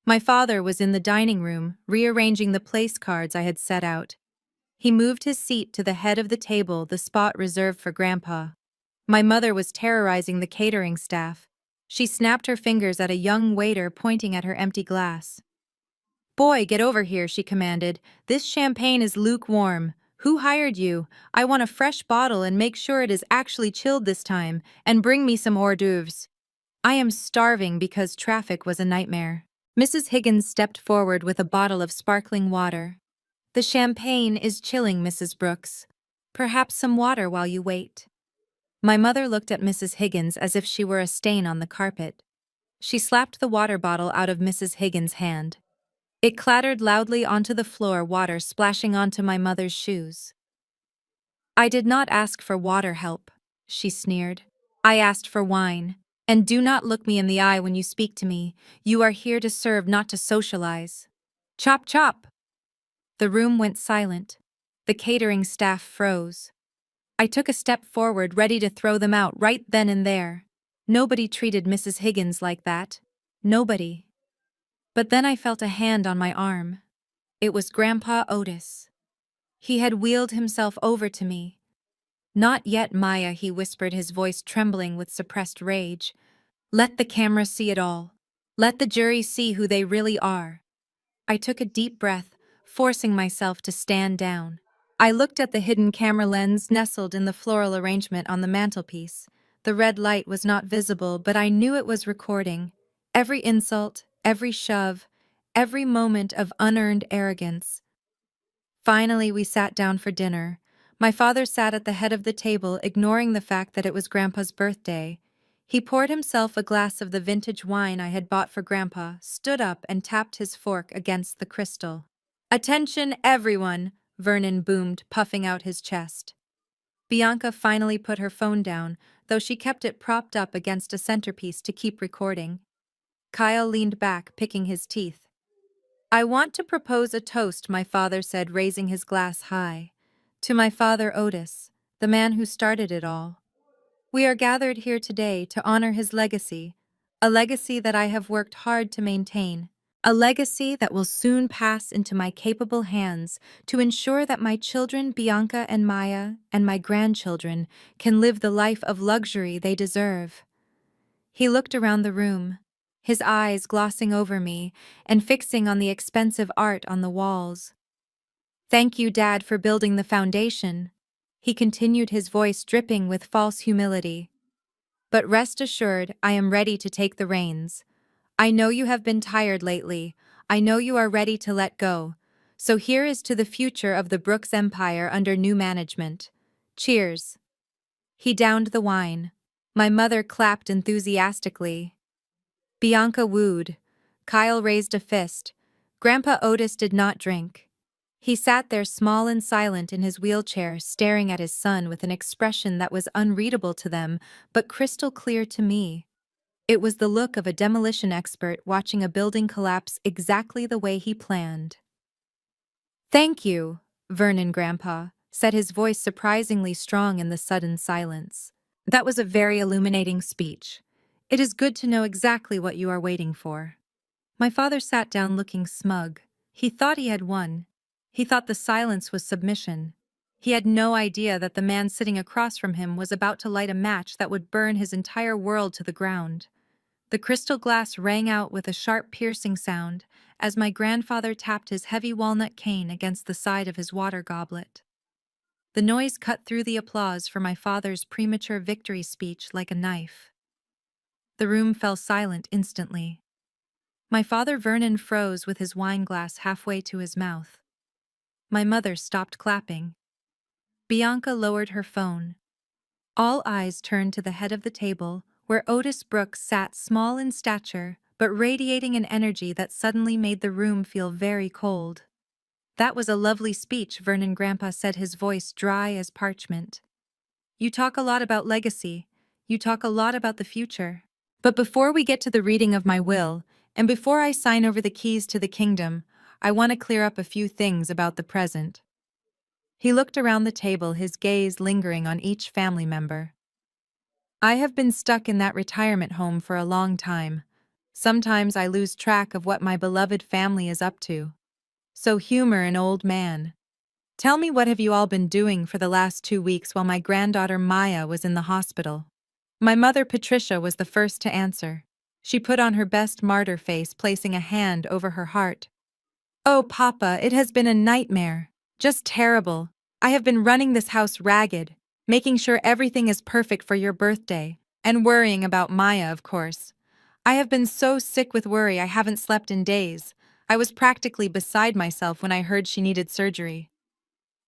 A: My father was in the dining room, rearranging the place cards I had set out. He moved his seat to the head of the table, the spot reserved for Grandpa. My mother was terrorizing the catering staff. She snapped her fingers at a young waiter pointing at her empty glass. Boy, get over here, she commanded. This champagne is lukewarm. Who hired you? I want a fresh bottle and make sure it is actually chilled this time, and bring me some hors d'oeuvres. I am starving because traffic was a nightmare. Mrs. Higgins stepped forward with a bottle of sparkling water. The champagne is chilling, Mrs. Brooks. Perhaps some water while you wait. My mother looked at Mrs. Higgins as if she were a stain on the carpet. She slapped the water bottle out of Mrs. Higgins' hand. It clattered loudly onto the floor, water splashing onto my mother's shoes. I did not ask for water, help, she sneered. I asked for wine. And do not look me in the eye when you speak to me. You are here to serve, not to socialize. Chop chop! The room went silent. The catering staff froze. I took a step forward, ready to throw them out right then and there. Nobody treated Mrs. Higgins like that. Nobody. But then I felt a hand on my arm. It was Grandpa Otis. He had wheeled himself over to me. Not yet, Maya, he whispered, his voice trembling with suppressed rage. Let the camera see it all. Let the jury see who they really are. I took a deep breath, forcing myself to stand down. I looked at the hidden camera lens nestled in the floral arrangement on the mantelpiece. The red light was not visible, but I knew it was recording. Every insult, every shove, every moment of unearned arrogance. Finally, we sat down for dinner. My father sat at the head of the table, ignoring the fact that it was Grandpa's birthday. He poured himself a glass of the vintage wine I had bought for Grandpa, stood up, and tapped his fork against the crystal. "Attention, everyone!" Vernon boomed, puffing out his chest. Bianca finally put her phone down, though she kept it propped up against a centerpiece to keep recording. Kyle leaned back, picking his teeth. "I want to propose a toast," my father said, raising his glass high. "To my father Otis, the man who started it all. We are gathered here today to honor his legacy, a legacy that I have worked hard to maintain, a legacy that will soon pass into my capable hands to ensure that my children Bianca and Maya and my grandchildren can live the life of luxury they deserve." He looked around the room, his eyes glossing over me and fixing on the expensive art on the walls. "Thank you, Dad, for building the foundation," he continued, his voice dripping with false humility. "But rest assured, I am ready to take the reins. I know you have been tired lately. I know you are ready to let go. So here is to the future of the Brooks Empire under new management. Cheers." He downed the wine. My mother clapped enthusiastically. Bianca wooed. Kyle raised a fist. Grandpa Otis did not drink. He sat there small and silent in his wheelchair, staring at his son with an expression that was unreadable to them, but crystal clear to me. It was the look of a demolition expert watching a building collapse exactly the way he planned. "Thank you, Vernon Grandpa," said his voice surprisingly strong in the sudden silence. "That was a very illuminating speech. It is good to know exactly what you are waiting for." My father sat down looking smug. He thought he had won. He thought the silence was submission. He had no idea that the man sitting across from him was about to light a match that would burn his entire world to the ground. The crystal glass rang out with a sharp, piercing sound as my grandfather tapped his heavy walnut cane against the side of his water goblet. The noise cut through the applause for my father's premature victory speech like a knife. The room fell silent instantly. My father Vernon froze with his wine glass halfway to his mouth. My mother stopped clapping. Bianca lowered her phone. All eyes turned to the head of the table, where Otis Brooks sat, small in stature, but radiating an energy that suddenly made the room feel very cold. "That was a lovely speech," Vernon Grandpa said, his voice dry as parchment. "You talk a lot about legacy. You talk a lot about the future. But before we get to the reading of my will, and before I sign over the keys to the kingdom, I want to clear up a few things about the present." He looked around the table, his gaze lingering on each family member. "I have been stuck in that retirement home for a long time. Sometimes I lose track of what my beloved family is up to. So humor an old man. Tell me, what have you all been doing for the last 2 weeks while my granddaughter Maya was in the hospital?" My mother Patricia was the first to answer. She put on her best martyr face, placing a hand over her heart. "Oh, Papa, it has been a nightmare. Just terrible. I have been running this house ragged, making sure everything is perfect for your birthday, and worrying about Maya, of course. I have been so sick with worry I haven't slept in days. I was practically beside myself when I heard she needed surgery."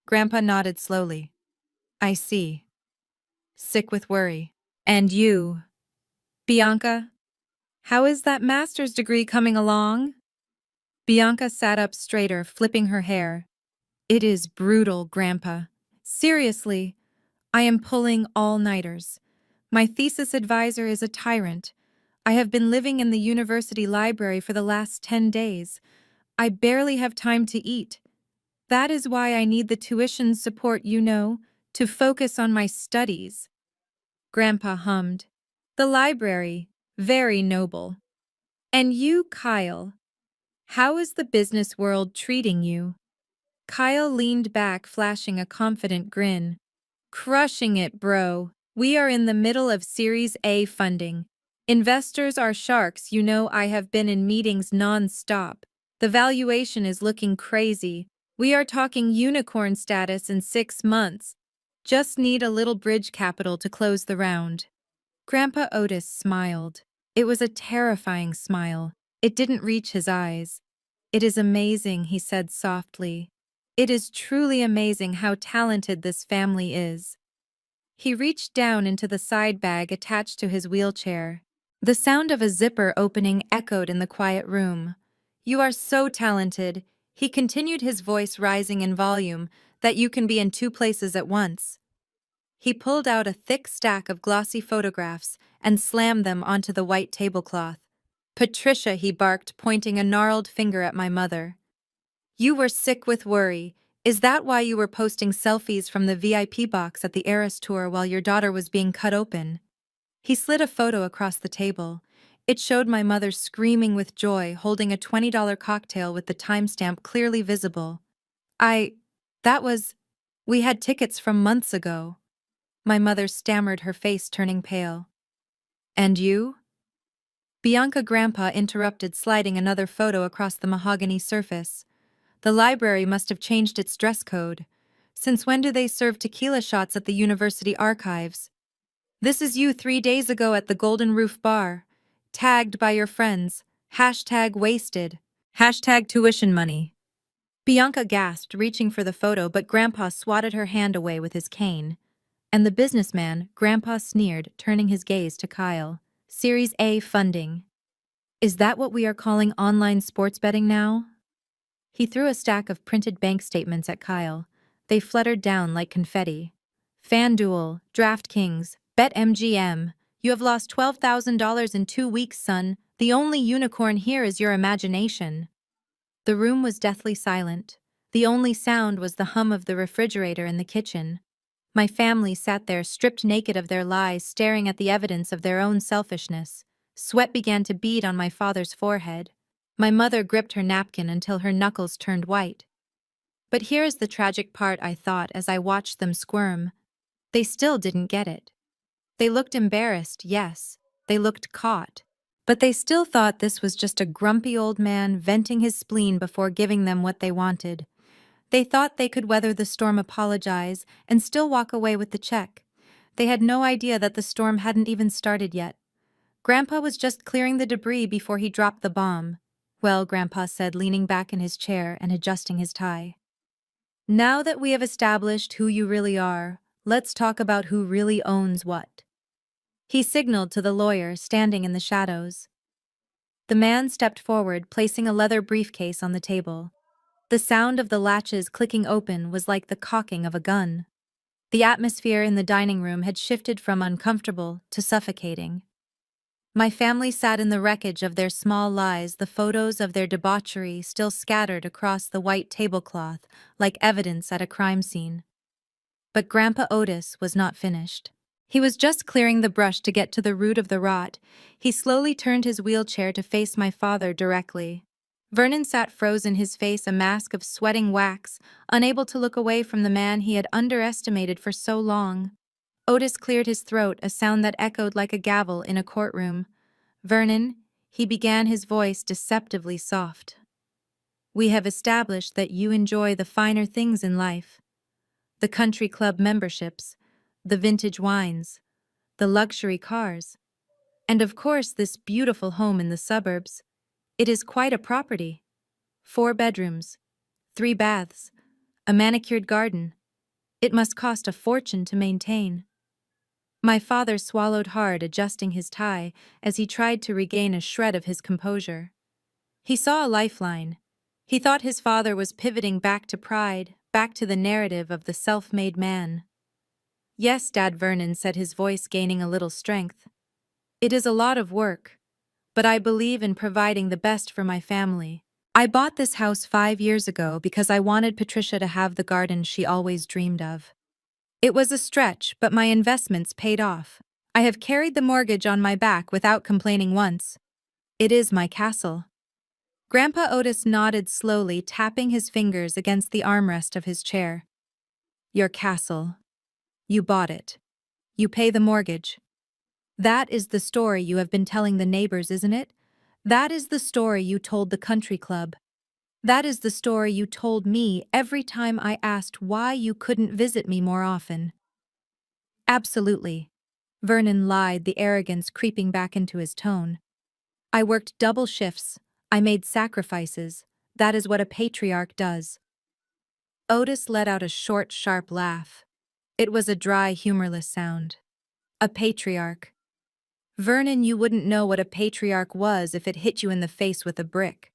A: Grandpa nodded slowly. "I see. Sick with worry. And you, Bianca? How is that master's degree coming along?" Bianca sat up straighter, flipping her hair. "It is brutal, Grandpa. Seriously, I am pulling all-nighters. My thesis advisor is a tyrant. I have been living in the university library for the last 10 days. I barely have time to eat. That is why I need the tuition support, to focus on my studies." Grandpa hummed. "The library, very noble. And you, Kyle, how is the business world treating you?" Kyle leaned back, flashing a confident grin. "Crushing it, bro. We are in the middle of Series A funding. Investors are sharks, you know. I have been in meetings non-stop. The valuation is looking crazy. We are talking unicorn status in 6 months. Just need a little bridge capital to close the round. Grandpa Otis smiled. It was a terrifying smile. It didn't reach his eyes. It is amazing, he said softly. It is truly amazing how talented this family is. He reached down into the side bag attached to his wheelchair. The sound of a zipper opening echoed in the quiet room. You are so talented, he continued, his voice rising in volume, that you can be in two places at once. He pulled out a thick stack of glossy photographs and slammed them onto the white tablecloth. Patricia, he barked, pointing a gnarled finger at my mother. You were sick with worry. Is that why you were posting selfies from the VIP box at the Eras Tour while your daughter was being cut open? He slid a photo across the table. It showed my mother screaming with joy, holding a $20 cocktail with the timestamp clearly visible. That was... We had tickets from months ago. My mother stammered, her face turning pale. And you? Bianca, Grandpa interrupted, sliding another photo across the mahogany surface. The library must have changed its dress code. Since when do they serve tequila shots at the university archives? This is you 3 days ago at the Golden Roof Bar. Tagged by your friends. #wasted. #tuition money. Bianca gasped, reaching for the photo, but Grandpa swatted her hand away with his cane. And the businessman, Grandpa sneered, turning his gaze to Kyle. Series A funding. Is that what we are calling online sports betting now? He threw a stack of printed bank statements at Kyle. They fluttered down like confetti. FanDuel, DraftKings, BetMGM. You have lost $12,000 in 2 weeks, son. The only unicorn here is your imagination. The room was deathly silent. The only sound was the hum of the refrigerator in the kitchen. My family sat there, stripped naked of their lies, staring at the evidence of their own selfishness. Sweat began to bead on my father's forehead. My mother gripped her napkin until her knuckles turned white. But here is the tragic part, I thought as I watched them squirm. They still didn't get it. They looked embarrassed, yes. They looked caught. But they still thought this was just a grumpy old man venting his spleen before giving them what they wanted. They thought they could weather the storm, apologize, and still walk away with the check. They had no idea that the storm hadn't even started yet. Grandpa was just clearing the debris before he dropped the bomb. Well, Grandpa said, leaning back in his chair and adjusting his tie. Now that we have established who you really are, let's talk about who really owns what. He signaled to the lawyer standing in the shadows. The man stepped forward, placing a leather briefcase on the table. The sound of the latches clicking open was like the cocking of a gun. The atmosphere in the dining room had shifted from uncomfortable to suffocating. My family sat in the wreckage of their small lies, the photos of their debauchery still scattered across the white tablecloth like evidence at a crime scene. But Grandpa Otis was not finished. He was just clearing the brush to get to the root of the rot. He slowly turned his wheelchair to face my father directly. Vernon sat frozen, his face a mask of sweating wax, unable to look away from the man he had underestimated for so long. Otis cleared his throat, a sound that echoed like a gavel in a courtroom. Vernon, he began, his voice deceptively soft. We have established that you enjoy the finer things in life. The country club memberships, the vintage wines, the luxury cars, and of course this beautiful home in the suburbs. It is quite a property. 4 bedrooms, 3 baths, a manicured garden. It must cost a fortune to maintain. My father swallowed hard, adjusting his tie as he tried to regain a shred of his composure. He saw a lifeline. He thought his father was pivoting back to pride, back to the narrative of the self-made man. Yes, Dad, Vernon said, his voice gaining a little strength. It is a lot of work, but I believe in providing the best for my family. I bought this house 5 years ago because I wanted Patricia to have the garden she always dreamed of. It was a stretch, but my investments paid off. I have carried the mortgage on my back without complaining once. It is my castle. Grandpa Otis nodded slowly, tapping his fingers against the armrest of his chair. Your castle. You bought it. You pay the mortgage. That is the story you have been telling the neighbors, isn't it? That is the story you told the country club. That is the story you told me every time I asked why you couldn't visit me more often. Absolutely. Vernon lied, the arrogance creeping back into his tone. I worked double shifts. I made sacrifices. That is what a patriarch does. Otis let out a short, sharp laugh. It was a dry, humorless sound. A patriarch. Vernon, you wouldn't know what a patriarch was if it hit you in the face with a brick.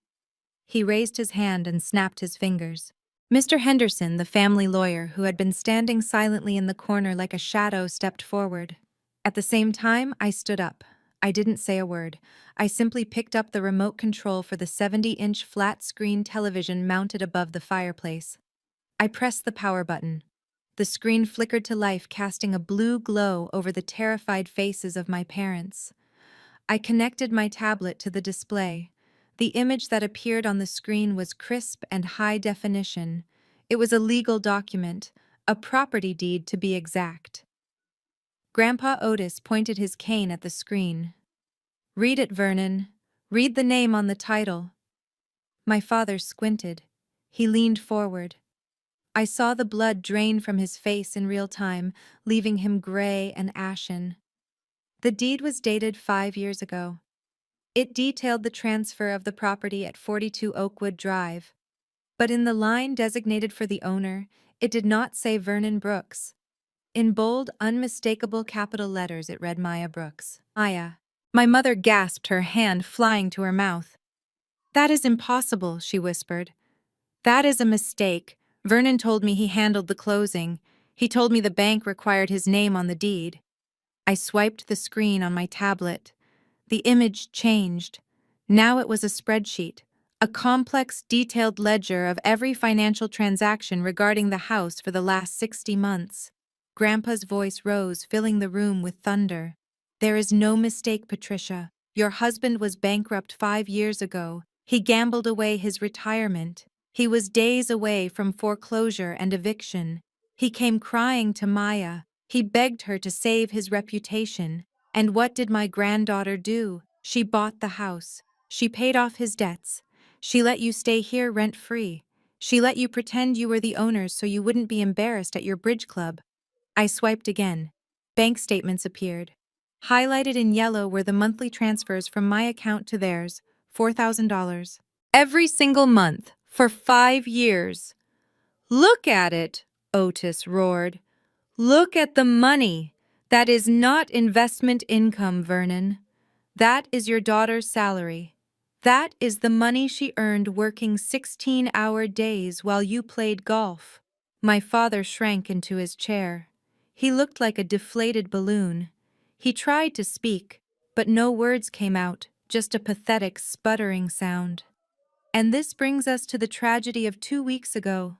A: He raised his hand and snapped his fingers. Mr. Henderson, the family lawyer who had been standing silently in the corner like a shadow, stepped forward. At the same time, I stood up. I didn't say a word. I simply picked up the remote control for the 70-inch flat-screen television mounted above the fireplace. I pressed the power button. The screen flickered to life, casting a blue glow over the terrified faces of my parents. I connected my tablet to the display. The image that appeared on the screen was crisp and high definition. It was a legal document, a property deed to be exact. Grandpa Otis pointed his cane at the screen. "Read it, Vernon. Read the name on the title." My father squinted. He leaned forward. I saw the blood drain from his face in real time, leaving him gray and ashen. The deed was dated 5 years ago. It detailed the transfer of the property at 42 Oakwood Drive. But in the line designated for the owner, it did not say Vernon Brooks. In bold, unmistakable capital letters, it read Maya Brooks. Maya. My mother gasped, her hand flying to her mouth. "That is impossible," she whispered. "That is a mistake. Vernon told me he handled the closing. He told me the bank required his name on the deed." I swiped the screen on my tablet. The image changed. Now it was a spreadsheet, a complex, detailed ledger of every financial transaction regarding the house for the last 60 months. Grandpa's voice rose, filling the room with thunder. "There is no mistake, Patricia. Your husband was bankrupt 5 years ago. He gambled away his retirement. He was days away from foreclosure and eviction. He came crying to Maya. He begged her to save his reputation. And what did my granddaughter do? She bought the house. She paid off his debts. She let you stay here rent-free. She let you pretend you were the owners so you wouldn't be embarrassed at your bridge club." I swiped again. Bank statements appeared. Highlighted in yellow were the monthly transfers from my account to theirs, $4,000. Every single month, for 5 years. "Look at it," Otis roared. "Look at the money. That is not investment income, Vernon. That is your daughter's salary. That is the money she earned working 16-hour days while you played golf." My father shrank into his chair. He looked like a deflated balloon. He tried to speak, but no words came out, just a pathetic sputtering sound. "And this brings us to the tragedy of 2 weeks ago."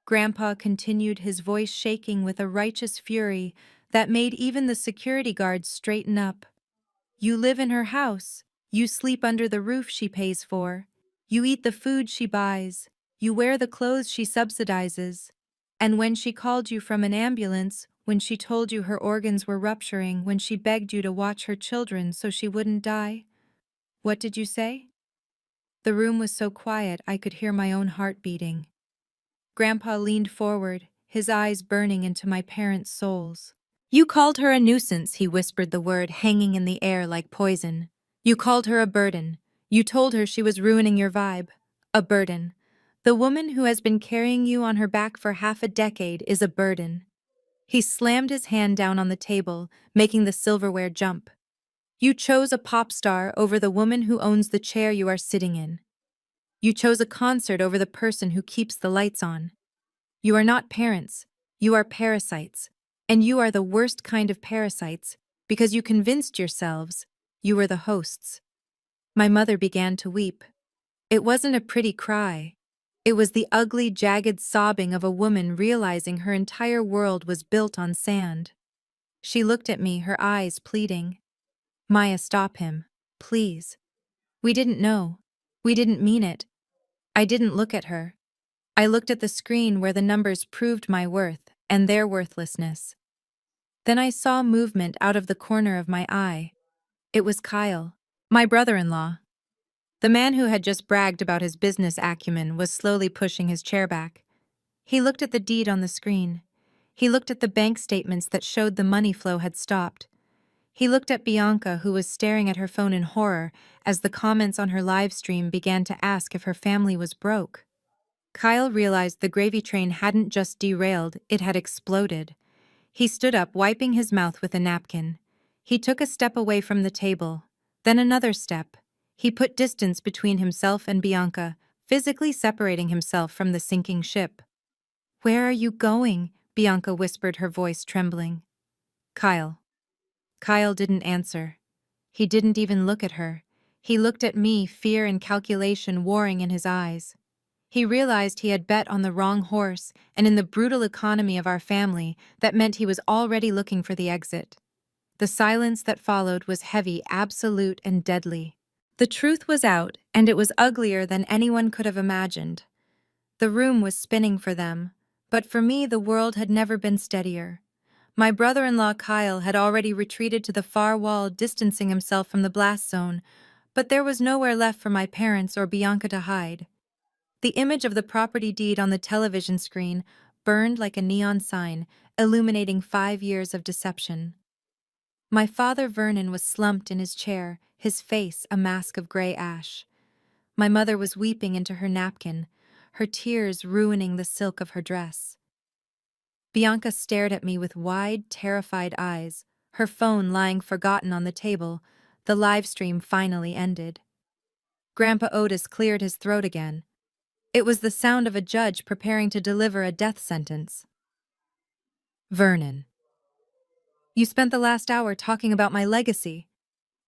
A: Grandpa continued, his voice shaking with a righteous fury that made even the security guards straighten up. "You live in her house. You sleep under the roof she pays for. You eat the food she buys. You wear the clothes she subsidizes. And when she called you from an ambulance, when she told you her organs were rupturing, when she begged you to watch her children so she wouldn't die, what did you say?" The room was so quiet I could hear my own heart beating. Grandpa leaned forward, his eyes burning into my parents' souls. "You called her a nuisance," he whispered, the word hanging in the air like poison. "You called her a burden. You told her she was ruining your vibe. A burden. The woman who has been carrying you on her back for half a decade is a burden." He slammed his hand down on the table, making the silverware jump. "You chose a pop star over the woman who owns the chair you are sitting in. You chose a concert over the person who keeps the lights on. You are not parents. You are parasites. And you are the worst kind of parasites because you convinced yourselves you were the hosts." My mother began to weep. It wasn't a pretty cry. It was the ugly, jagged sobbing of a woman realizing her entire world was built on sand. She looked at me, her eyes pleading. "Maya, stop him. Please. We didn't know. We didn't mean it." I didn't look at her. I looked at the screen where the numbers proved my worth and their worthlessness. Then I saw movement out of the corner of my eye. It was Kyle, my brother-in-law. The man who had just bragged about his business acumen was slowly pushing his chair back. He looked at the deed on the screen. He looked at the bank statements that showed the money flow had stopped. He looked at Bianca, who was staring at her phone in horror as the comments on her live stream began to ask if her family was broke. Kyle realized the gravy train hadn't just derailed, it had exploded. He stood up, wiping his mouth with a napkin. He took a step away from the table, then another step. He put distance between himself and Bianca, physically separating himself from the sinking ship. "Where are you going?" Bianca whispered, her voice trembling. "Kyle." Kyle didn't answer. He didn't even look at her. He looked at me, fear and calculation warring in his eyes. He realized he had bet on the wrong horse, and in the brutal economy of our family, that meant he was already looking for the exit. The silence that followed was heavy, absolute, and deadly. The truth was out, and it was uglier than anyone could have imagined. The room was spinning for them, but for me the world had never been steadier. My brother-in-law Kyle had already retreated to the far wall, distancing himself from the blast zone, but there was nowhere left for my parents or Bianca to hide. The image of the property deed on the television screen burned like a neon sign, illuminating 5 years of deception. My father Vernon was slumped in his chair, his face a mask of gray ash. My mother was weeping into her napkin, her tears ruining the silk of her dress. Bianca stared at me with wide, terrified eyes, her phone lying forgotten on the table. The live stream finally ended. Grandpa Otis cleared his throat again. It was the sound of a judge preparing to deliver a death sentence. "Vernon, you spent the last hour talking about my legacy,"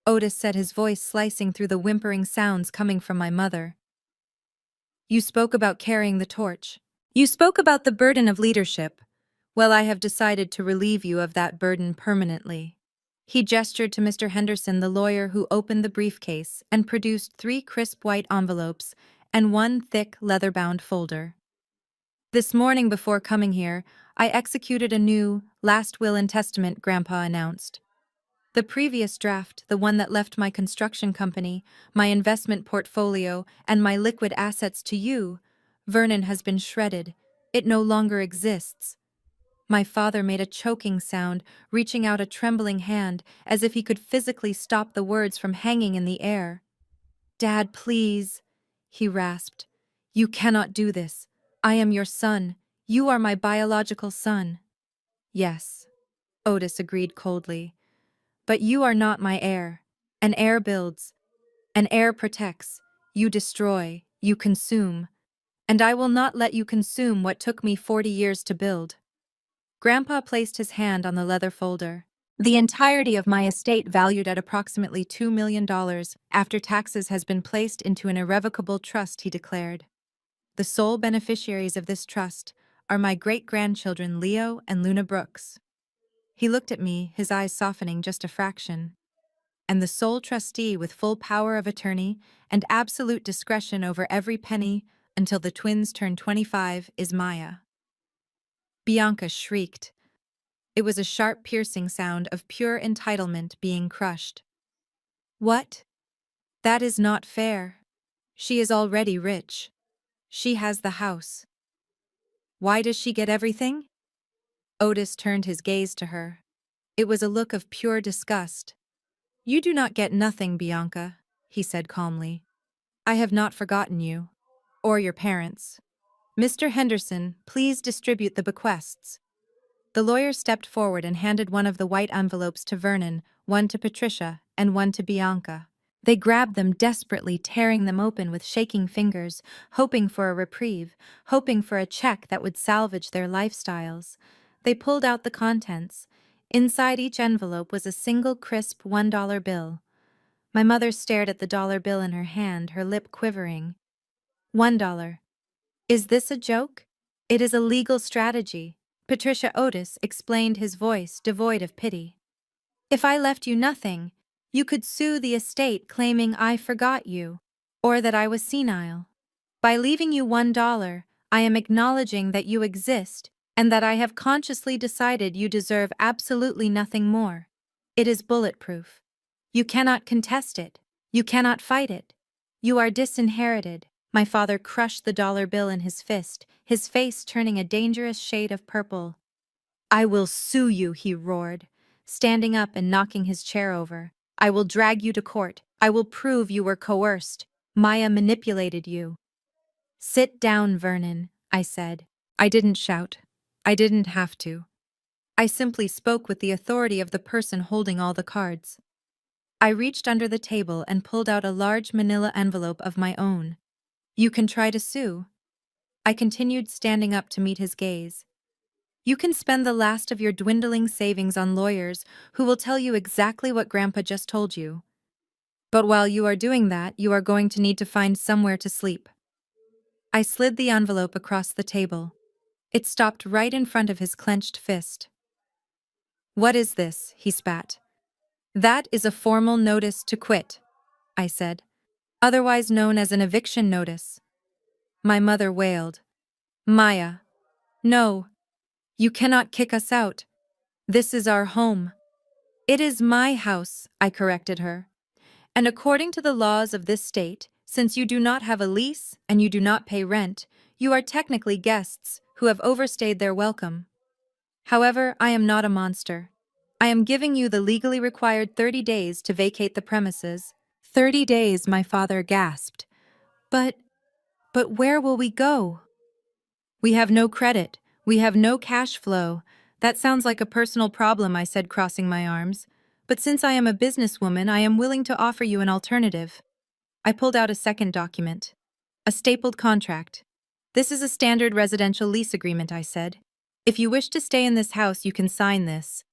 A: Otis said, his voice slicing through the whimpering sounds coming from my mother. "You spoke about carrying the torch. You spoke about the burden of leadership. Well, I have decided to relieve you of that burden permanently." He gestured to Mr. Henderson, the lawyer, who opened the briefcase and produced 3 crisp white envelopes and 1 thick leather-bound folder. "This morning before coming here, I executed a new last will and testament," Grandpa announced. "The previous draft, the one that left my construction company, my investment portfolio, and my liquid assets to you, Vernon, has been shredded. It no longer exists." My father made a choking sound, reaching out a trembling hand as if he could physically stop the words from hanging in the air. "Dad, please," he rasped. "You cannot do this. I am your son. You are my biological son." "Yes," Otis agreed coldly. "But you are not my heir. An heir builds. An heir protects. You destroy. You consume. And I will not let you consume what took me 40 years to build." Grandpa placed his hand on the leather folder. "The entirety of my estate, valued at approximately $2 million after taxes, has been placed into an irrevocable trust," he declared. "The sole beneficiaries of this trust are my great-grandchildren Leo and Luna Brooks." He looked at me, his eyes softening just a fraction. "And the sole trustee with full power of attorney and absolute discretion over every penny until the twins turn 25 is Maya." Bianca shrieked. It was a sharp, piercing sound of pure entitlement being crushed. "What? That is not fair. She is already rich. She has the house. Why does she get everything?" Otis turned his gaze to her. It was a look of pure disgust. "You do not get nothing, Bianca," he said calmly. "I have not forgotten you. Or your parents. Mr. Henderson, please distribute the bequests." The lawyer stepped forward and handed one of the white envelopes to Vernon, one to Patricia, and one to Bianca. They grabbed them desperately, tearing them open with shaking fingers, hoping for a reprieve, hoping for a check that would salvage their lifestyles. They pulled out the contents. Inside each envelope was a single crisp $1 bill. My mother stared at the dollar bill in her hand, her lip quivering. $1. "Is this a joke? It is a legal strategy," Patricia Otis explained, his voice devoid of pity. "If I left you nothing, you could sue the estate claiming I forgot you, or that I was senile. By leaving you $1, I am acknowledging that you exist and that I have consciously decided you deserve absolutely nothing more. It is bulletproof. You cannot contest it. You cannot fight it. You are disinherited. My father crushed the dollar bill in his fist, his face turning a dangerous shade of purple. I will sue you, he roared, standing up and knocking his chair over. I will drag you to court. I will prove you were coerced. Maya manipulated you. Sit down, Vernon, I said. I didn't shout. I didn't have to. I simply spoke with the authority of the person holding all the cards. I reached under the table and pulled out a large manila envelope of my own. You can try to sue. I continued, standing up to meet his gaze. You can spend the last of your dwindling savings on lawyers who will tell you exactly what Grandpa just told you. But while you are doing that, you are going to need to find somewhere to sleep. I slid the envelope across the table. It stopped right in front of his clenched fist. What is this? He spat. That is a formal notice to quit, I said, otherwise known as an eviction notice. My mother wailed. Maya. No. You cannot kick us out. This is our home. It is my house, I corrected her. And according to the laws of this state, since you do not have a lease and you do not pay rent, you are technically guests who have overstayed their welcome. However, I am not a monster. I am giving you the legally required 30 days to vacate the premises. 30 days, my father gasped. But where will we go? We have no credit. We have no cash flow. That sounds like a personal problem, I said, crossing my arms. But since I am a businesswoman, I am willing to offer you an alternative. I pulled out a second document. A stapled contract. This is a standard residential lease agreement, I said. If you wish to stay in this house, you can sign this.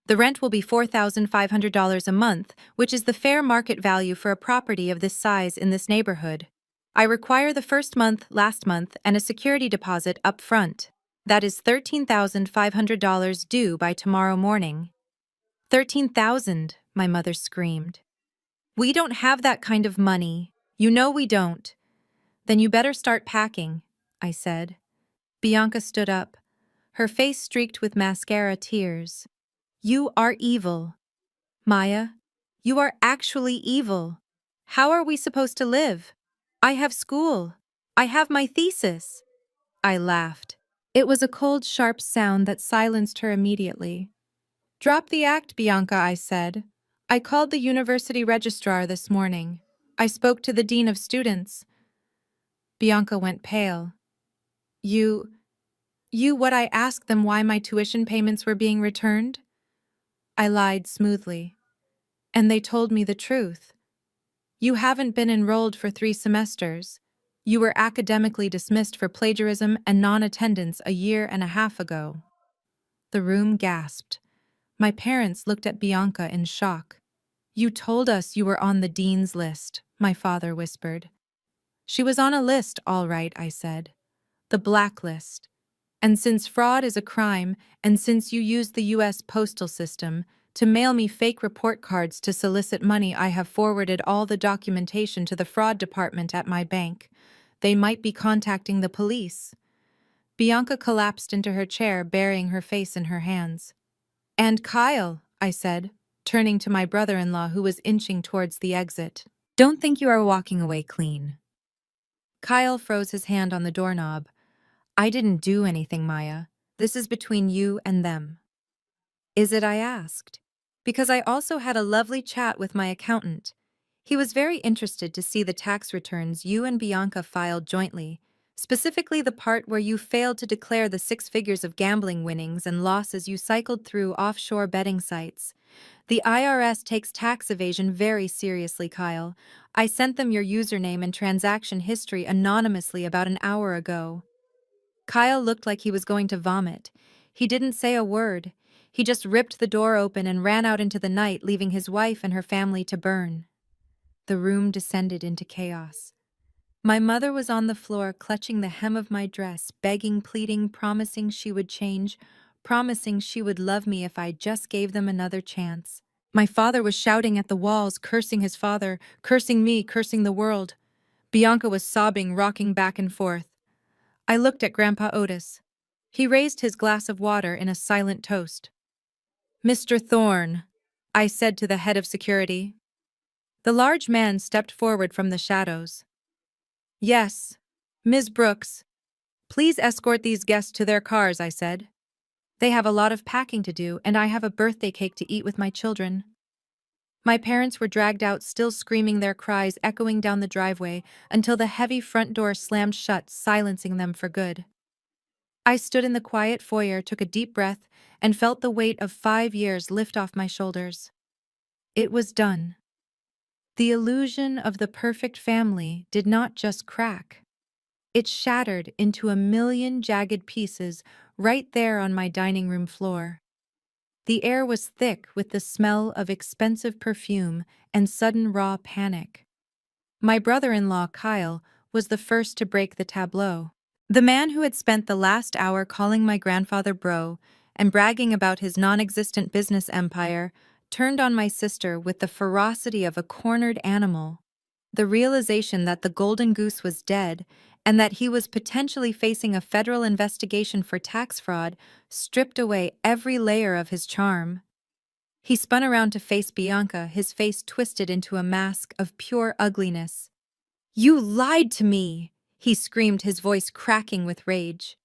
A: The rent will be $4,500 a month, which is the fair market value for a property of this size in this neighborhood. I require the first month, last month, and a security deposit up front. That is $13,500 due by tomorrow morning. $13,000, my mother screamed. We don't have that kind of money. You know we don't. Then you better start packing, I said. Bianca stood up, her face streaked with mascara tears. You are evil. Maya, you are actually evil. How are we supposed to live? I have school. I have my thesis. I laughed. It was a cold, sharp sound that silenced her immediately. Drop the act, Bianca, I said. I called the university registrar this morning. I spoke to the dean of students. Bianca went pale. You what? I asked them why my tuition payments were being returned? I lied smoothly. And they told me the truth. You haven't been enrolled for 3 semesters. You were academically dismissed for plagiarism and non-attendance a year and a half ago. The room gasped. My parents looked at Bianca in shock. You told us you were on the dean's list, my father whispered. She was on a list, all right, I said. The blacklist. And since fraud is a crime, and since you used the U.S. postal system to mail me fake report cards to solicit money, I have forwarded all the documentation to the fraud department at my bank. They might be contacting the police. Bianca collapsed into her chair, burying her face in her hands. And Kyle, I said, turning to my brother-in-law who was inching towards the exit. Don't think you are walking away clean. Kyle froze his hand on the doorknob. I didn't do anything, Maya. This is between you and them. Is it? I asked. Because I also had a lovely chat with my accountant. He was very interested to see the tax returns you and Bianca filed jointly, specifically the part where you failed to declare the 6 figures of gambling winnings and losses you cycled through offshore betting sites. The IRS takes tax evasion very seriously, Kyle. I sent them your username and transaction history anonymously about an hour ago. Kyle looked like he was going to vomit. He didn't say a word. He just ripped the door open and ran out into the night, leaving his wife and her family to burn. The room descended into chaos. My mother was on the floor, clutching the hem of my dress, begging, pleading, promising she would change, promising she would love me if I just gave them another chance. My father was shouting at the walls, cursing his father, cursing me, cursing the world. Bianca was sobbing, rocking back and forth. I looked at Grandpa Otis. He raised his glass of water in a silent toast. "Mr. Thorne," I said to the head of security. The large man stepped forward from the shadows. "Yes, Ms. Brooks. Please escort these guests to their cars," I said. "They have a lot of packing to do, and I have a birthday cake to eat with my children." My parents were dragged out, still screaming, their cries echoing down the driveway until the heavy front door slammed shut, silencing them for good. I stood in the quiet foyer, took a deep breath, and felt the weight of 5 years lift off my shoulders. It was done. The illusion of the perfect family did not just crack. It shattered into a million jagged pieces right there on my dining room floor. The air was thick with the smell of expensive perfume and sudden raw panic. My brother-in-law, Kyle, was the first to break the tableau. The man who had spent the last hour calling my grandfather bro and bragging about his non-existent business empire turned on my sister with the ferocity of a cornered animal. The realization that the golden goose was dead and that he was potentially facing a federal investigation for tax fraud stripped away every layer of his charm. He spun around to face Bianca, his face twisted into a mask of pure ugliness. "You lied to me!" he screamed, his voice cracking with rage.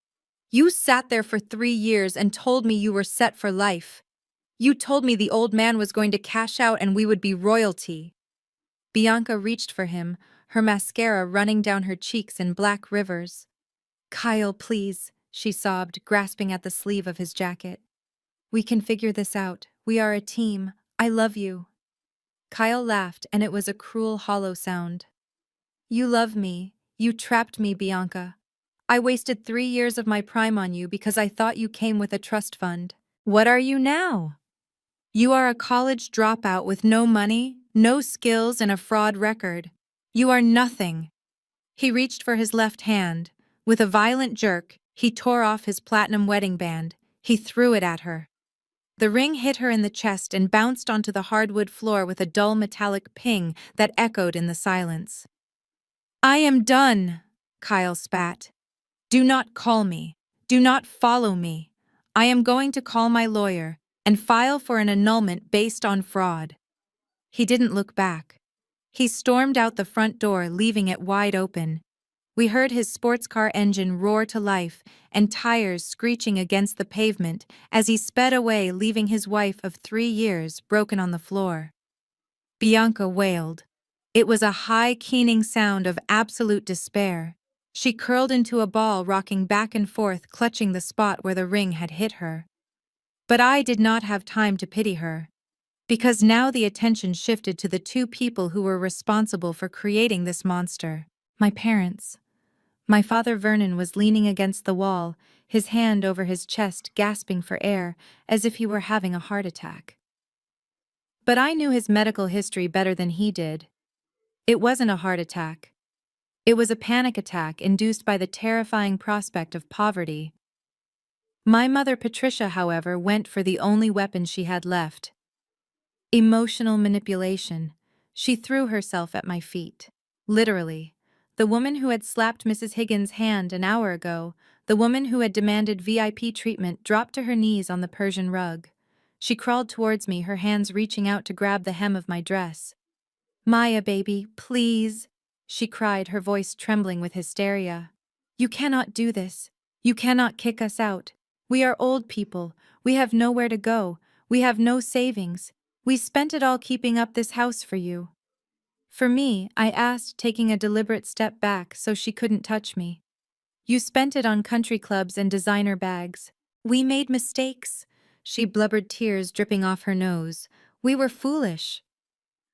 A: "You sat there for 3 years and told me you were set for life. You told me the old man was going to cash out and we would be royalty." Bianca reached for him, her mascara running down her cheeks in black rivers. "Kyle, please," she sobbed, grasping at the sleeve of his jacket. "We can figure this out. We are a team. I love you." Kyle laughed, and it was a cruel, hollow sound. "You love me. You trapped me, Bianca. I wasted 3 years of my prime on you because I thought you came with a trust fund. What are you now? You are a college dropout with no money, no skills, and a fraud record. You are nothing." He reached for his left hand. With a violent jerk, he tore off his platinum wedding band. He threw it at her. The ring hit her in the chest and bounced onto the hardwood floor with a dull metallic ping that echoed in the silence. "I am done," Kyle spat. "Do not call me. Do not follow me. I am going to call my lawyer and file for an annulment based on fraud." He didn't look back. He stormed out the front door, leaving it wide open. We heard his sports car engine roar to life and tires screeching against the pavement as he sped away, leaving his wife of 3 years broken on the floor. Bianca wailed. It was a high, keening sound of absolute despair. She curled into a ball, rocking back and forth, clutching the spot where the ring had hit her. But I did not have time to pity her, because now the attention shifted to the two people who were responsible for creating this monster: my parents. My father Vernon was leaning against the wall, his hand over his chest, gasping for air, as if he were having a heart attack. But I knew his medical history better than he did. It wasn't a heart attack. It was a panic attack induced by the terrifying prospect of poverty. My mother Patricia, however, went for the only weapon she had left: emotional manipulation. She threw herself at my feet. Literally. The woman who had slapped Mrs. Higgins' hand an hour ago, the woman who had demanded VIP treatment, dropped to her knees on the Persian rug. She crawled towards me, her hands reaching out to grab the hem of my dress. "Maya, baby, please," she cried, her voice trembling with hysteria. "You cannot do this. You cannot kick us out. We are old people. We have nowhere to go. We have no savings. We spent it all keeping up this house for you." "For me," I asked, taking a deliberate step back so she couldn't touch me. "You spent it on country clubs and designer bags. We made mistakes," she blubbered, tears dripping off her nose. "We were foolish.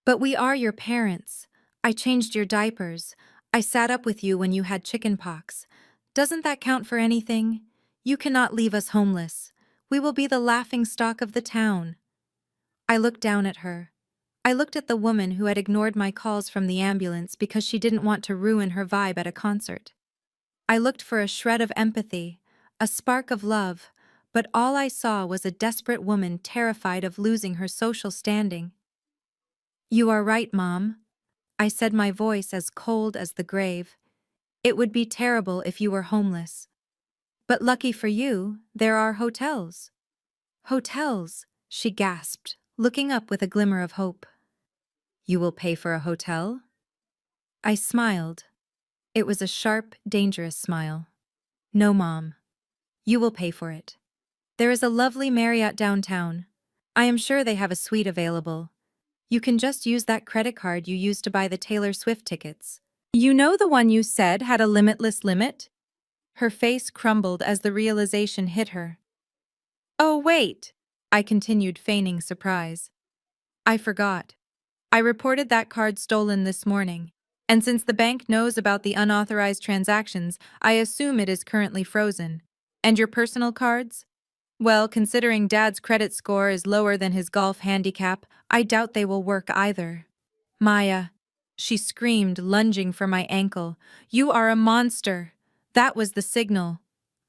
A: But we are your parents. I changed your diapers. I sat up with you when you had chicken pox. Doesn't that count for anything? You cannot leave us homeless. We will be the laughing stock of the town." I looked down at her. I looked at the woman who had ignored my calls from the ambulance because she didn't want to ruin her vibe at a concert. I looked for a shred of empathy, a spark of love, but all I saw was a desperate woman terrified of losing her social standing. "You are right, Mom," I said, my voice as cold as the grave. "It would be terrible if you were homeless." But lucky for you, there are hotels. Hotels, she gasped, looking up with a glimmer of hope. You will pay for a hotel? I smiled. It was a sharp, dangerous smile. No, Mom. You will pay for it. There is a lovely Marriott downtown. I am sure they have a suite available. You can just use that credit card you used to buy the Taylor Swift tickets. You know the one you said had a limitless limit? Her face crumbled as the realization hit her. Oh, wait, I continued, feigning surprise. I forgot. I reported that card stolen this morning, and since the bank knows about the unauthorized transactions, I assume it is currently frozen. And your personal cards? Well, considering Dad's credit score is lower than his golf handicap, I doubt they will work either. Maya, she screamed, lunging for my ankle. You are a monster. That was the signal.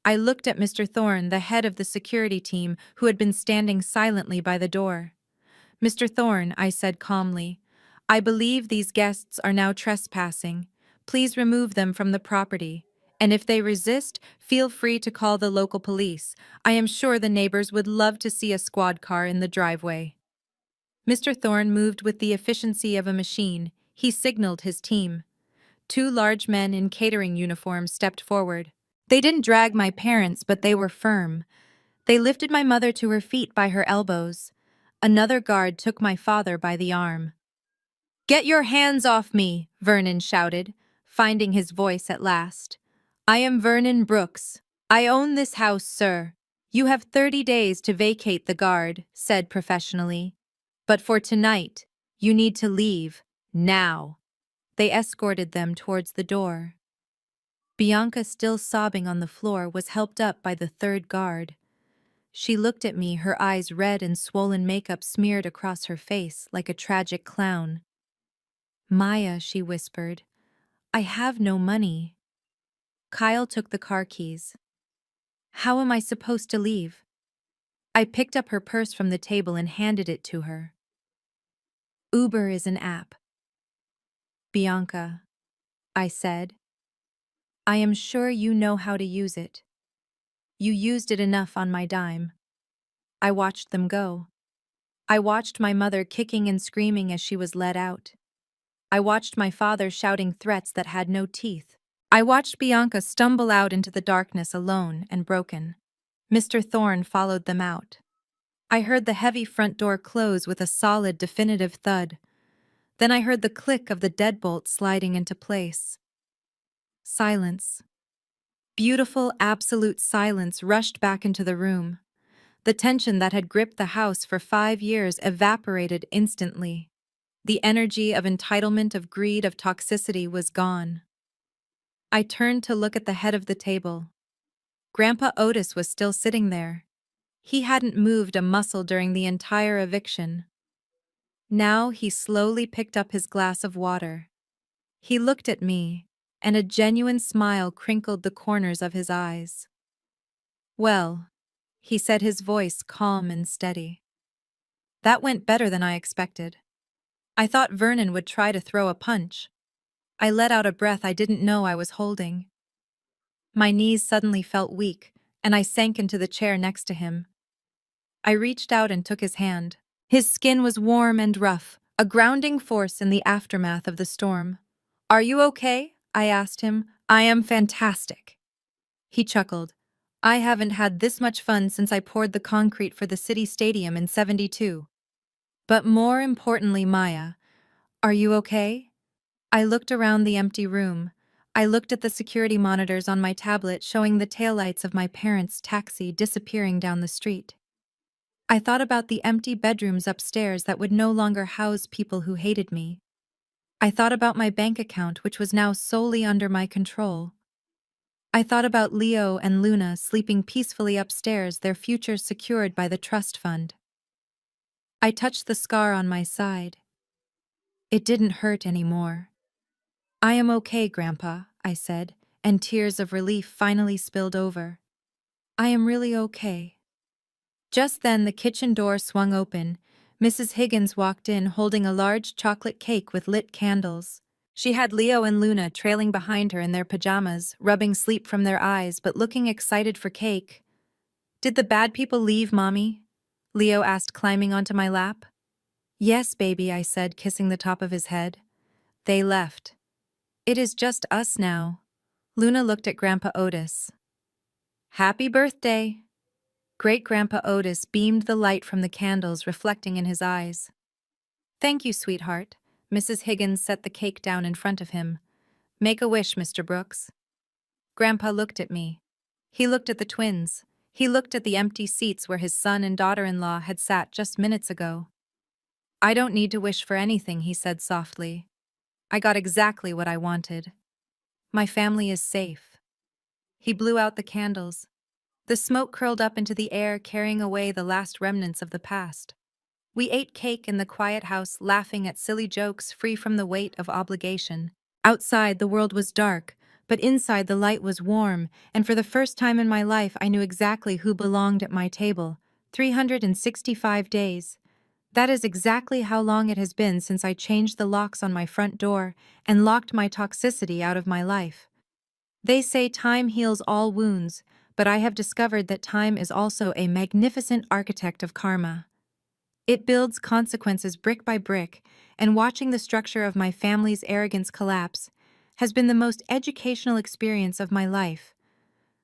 A: I looked at Mr. Thorne, the head of the security team, who had been standing silently by the door. Mr. Thorne, I said calmly, I believe these guests are now trespassing. Please remove them from the property. And if they resist, feel free to call the local police. I am sure the neighbors would love to see a squad car in the driveway. Mr. Thorne moved with the efficiency of a machine. He signaled his team. Two large men in catering uniforms stepped forward. They didn't drag my parents, but they were firm. They lifted my mother to her feet by her elbows. Another guard took my father by the arm. Get your hands off me, Vernon shouted, finding his voice at last. I am Vernon Brooks. I own this house, sir. You have 30 days to vacate, the guard said professionally. But for tonight, you need to leave, now. They escorted them towards the door. Bianca, still sobbing on the floor, was helped up by the third guard. She looked at me, her eyes red and swollen, makeup smeared across her face like a tragic clown. Maya, she whispered, I have no money. Kyle took the car keys. How am I supposed to leave? I picked up her purse from the table and handed it to her. Uber is an app. Bianca, I said, I am sure you know how to use it. You used it enough on my dime. I watched them go. I watched my mother kicking and screaming as she was led out. I watched my father shouting threats that had no teeth. I watched Bianca stumble out into the darkness alone and broken. Mr. Thorne followed them out. I heard the heavy front door close with a solid, definitive thud. Then I heard the click of the deadbolt sliding into place. Silence. Beautiful, absolute silence rushed back into the room. The tension that had gripped the house for 5 years evaporated instantly. The energy of entitlement, of greed, of toxicity was gone. I turned to look at the head of the table. Grandpa Otis was still sitting there. He hadn't moved a muscle during the entire eviction. Now he slowly picked up his glass of water. He looked at me, and a genuine smile crinkled the corners of his eyes. Well, he said, his voice calm and steady. That went better than I expected. I thought Vernon would try to throw a punch. I let out a breath I didn't know I was holding. My knees suddenly felt weak, and I sank into the chair next to him. I reached out and took his hand. His skin was warm and rough, a grounding force in the aftermath of the storm. Are you okay? I asked him. I am fantastic. He chuckled. I haven't had this much fun since I poured the concrete for the city stadium in '72. But more importantly, Maya, are you okay? I looked around the empty room. I looked at the security monitors on my tablet showing the taillights of my parents' taxi disappearing down the street. I thought about the empty bedrooms upstairs that would no longer house people who hated me. I thought about my bank account, which was now solely under my control. I thought about Leo and Luna sleeping peacefully upstairs, their futures secured by the trust fund. I touched the scar on my side. It didn't hurt anymore. I am okay, Grandpa, I said, and tears of relief finally spilled over. I am really okay. Just then the kitchen door swung open. Mrs. Higgins walked in holding a large chocolate cake with lit candles. She had Leo and Luna trailing behind her in their pajamas, rubbing sleep from their eyes but looking excited for cake. "Did the bad people leave, Mommy?" Leo asked, climbing onto my lap. "Yes, baby," I said, kissing the top of his head. "They left. It is just us now." Luna looked at Grandpa Otis. "Happy birthday!" Great-Grandpa Otis beamed the light from the candles reflecting in his eyes. "Thank you, sweetheart." Mrs. Higgins set the cake down in front of him. "Make a wish, Mr. Brooks." Grandpa looked at me. He looked at the twins. He looked at the empty seats where his son and daughter-in-law had sat just minutes ago. "I don't need to wish for anything," he said softly. "I got exactly what I wanted. My family is safe." He blew out the candles. The smoke curled up into the air, carrying away the last remnants of the past. We ate cake in the quiet house, laughing at silly jokes, free from the weight of obligation. Outside, the world was dark, but inside the light was warm, and for the first time in my life I knew exactly who belonged at my table. 365 days. That is exactly how long it has been since I changed the locks on my front door and locked my toxicity out of my life. They say time heals all wounds, but I have discovered that time is also a magnificent architect of karma. It builds consequences brick by brick, and watching the structure of my family's arrogance collapse has been the most educational experience of my life.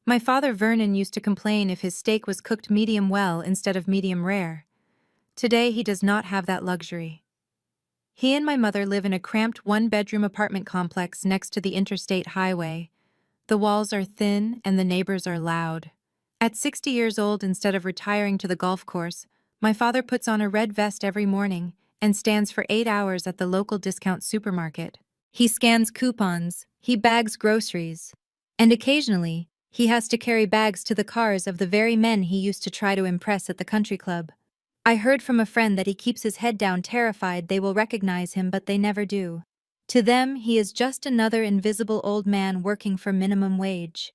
A: My father Vernon used to complain if his steak was cooked medium well instead of medium rare. Today he does not have that luxury. He and my mother live in a cramped one-bedroom apartment complex next to the interstate highway. The walls are thin and the neighbors are loud. At 60 years old, instead of retiring to the golf course, my father puts on a red vest every morning and stands for 8 hours at the local discount supermarket. He scans coupons, he bags groceries, and occasionally, he has to carry bags to the cars of the very men he used to try to impress at the country club. I heard from a friend that he keeps his head down, terrified they will recognize him, but they never do. To them, he is just another invisible old man working for minimum wage.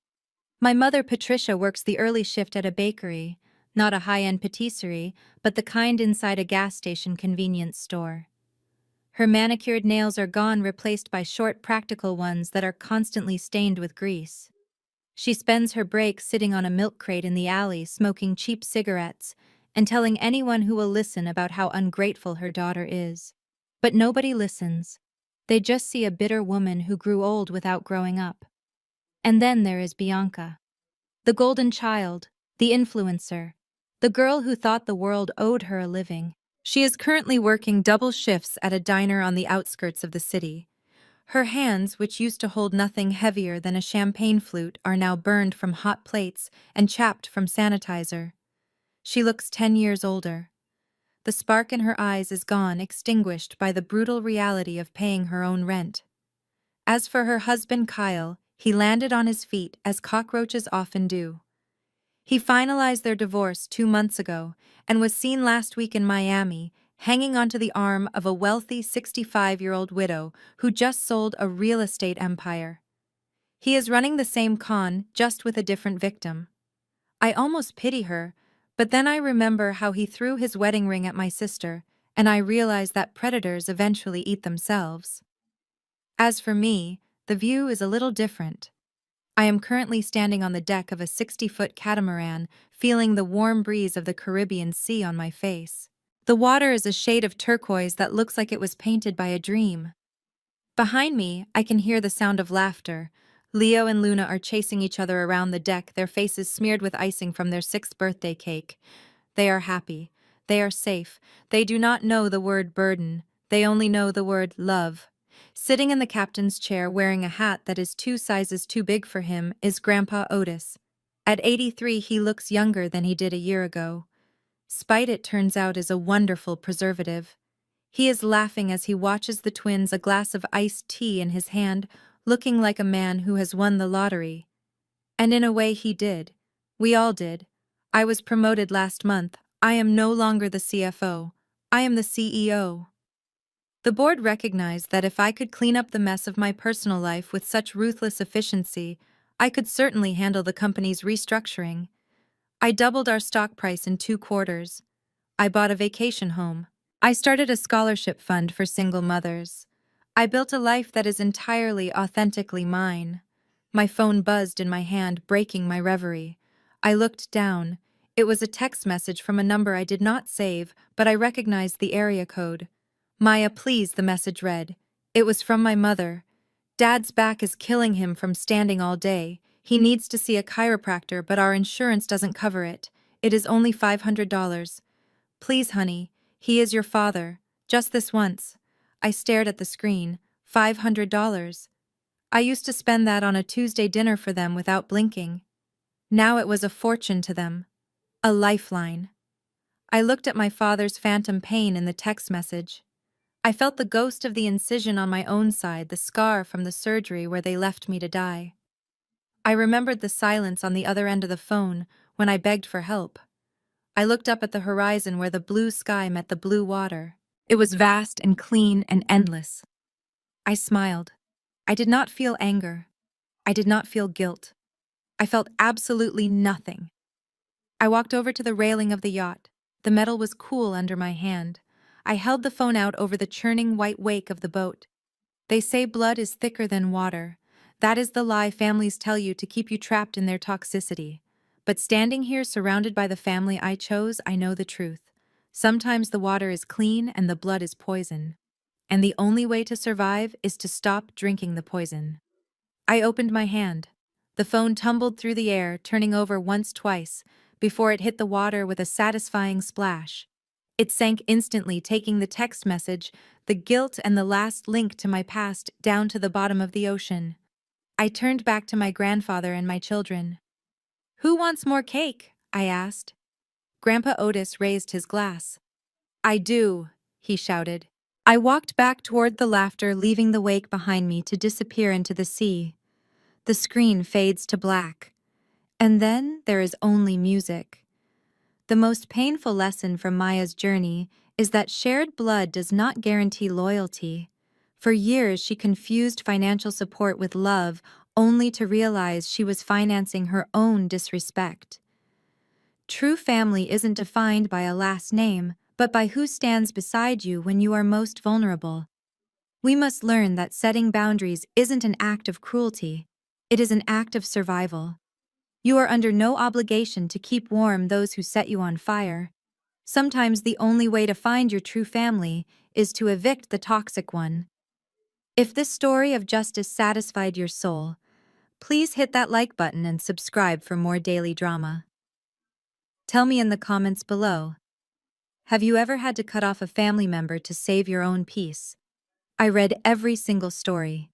A: My mother Patricia works the early shift at a bakery, not a high-end patisserie, but the kind inside a gas station convenience store. Her manicured nails are gone, replaced by short, practical ones that are constantly stained with grease. She spends her breaks sitting on a milk crate in the alley, smoking cheap cigarettes and telling anyone who will listen about how ungrateful her daughter is. But nobody listens. They just see a bitter woman who grew old without growing up. And then there is Bianca. The golden child, the influencer, the girl who thought the world owed her a living. She is currently working double shifts at a diner on the outskirts of the city. Her hands, which used to hold nothing heavier than a champagne flute, are now burned from hot plates and chapped from sanitizer. She looks 10 years older. The spark in her eyes is gone, extinguished by the brutal reality of paying her own rent. As for her husband Kyle, he landed on his feet as cockroaches often do. He finalized their divorce 2 months ago and was seen last week in Miami, hanging onto the arm of a wealthy 65-year-old widow who just sold a real estate empire. He is running the same con, just with a different victim. I almost pity her, but then I remember how he threw his wedding ring at my sister, and I realize that predators eventually eat themselves. As for me, the view is a little different. I am currently standing on the deck of a 60-foot catamaran, feeling the warm breeze of the Caribbean Sea on my face. The water is a shade of turquoise that looks like it was painted by a dream. Behind me, I can hear the sound of laughter. Leo and Luna are chasing each other around the deck, their faces smeared with icing from their 6th birthday cake. They are happy. They are safe. They do not know the word burden. They only know the word love. Sitting in the captain's chair, wearing a hat that is 2 sizes too big for him, is Grandpa Otis. At 83, he looks younger than he did a year ago. Spite, it turns out, is a wonderful preservative. He is laughing as he watches the twins, a glass of iced tea in his hand, looking like a man who has won the lottery. And in a way he did. We all did. I was promoted last month. I am no longer the CFO. I am the CEO. The board recognized that if I could clean up the mess of my personal life with such ruthless efficiency, I could certainly handle the company's restructuring. I doubled our stock price in 2 quarters. I bought a vacation home. I started a scholarship fund for single mothers. I built a life that is entirely authentically mine. My phone buzzed in my hand, breaking my reverie. I looked down. It was a text message from a number I did not save, but I recognized the area code. Maya, please, the message read. It was from my mother. Dad's back is killing him from standing all day. He needs to see a chiropractor, but our insurance doesn't cover it. It is only $500. Please, honey, he is your father. Just this once. I stared at the screen. $500. I used to spend that on a Tuesday dinner for them without blinking. Now it was a fortune to them. A lifeline. I looked at my father's phantom pain in the text message. I felt the ghost of the incision on my own side, the scar from the surgery where they left me to die. I remembered the silence on the other end of the phone when I begged for help. I looked up at the horizon where the blue sky met the blue water. It was vast and clean and endless. I smiled. I did not feel anger. I did not feel guilt. I felt absolutely nothing. I walked over to the railing of the yacht. The metal was cool under my hand. I held the phone out over the churning white wake of the boat. They say blood is thicker than water. That is the lie families tell you to keep you trapped in their toxicity. But standing here surrounded by the family I chose, I know the truth. Sometimes the water is clean and the blood is poison. And the only way to survive is to stop drinking the poison. I opened my hand. The phone tumbled through the air, turning over once, twice, before it hit the water with a satisfying splash. It sank instantly, taking the text message, the guilt and the last link to my past, down to the bottom of the ocean. I turned back to my grandfather and my children. "Who wants more cake?" I asked. Grandpa Otis raised his glass. "I do," he shouted. I walked back toward the laughter, leaving the wake behind me to disappear into the sea. The screen fades to black. And then there is only music. The most painful lesson from Maya's journey is that shared blood does not guarantee loyalty. For years, she confused financial support with love, only to realize she was financing her own disrespect. True family isn't defined by a last name, but by who stands beside you when you are most vulnerable. We must learn that setting boundaries isn't an act of cruelty. It is an act of survival. You are under no obligation to keep warm those who set you on fire. Sometimes the only way to find your true family is to evict the toxic one. If this story of justice satisfied your soul, please hit that like button and subscribe for more daily drama. Tell me in the comments below. Have you ever had to cut off a family member to save your own peace? I read every single story.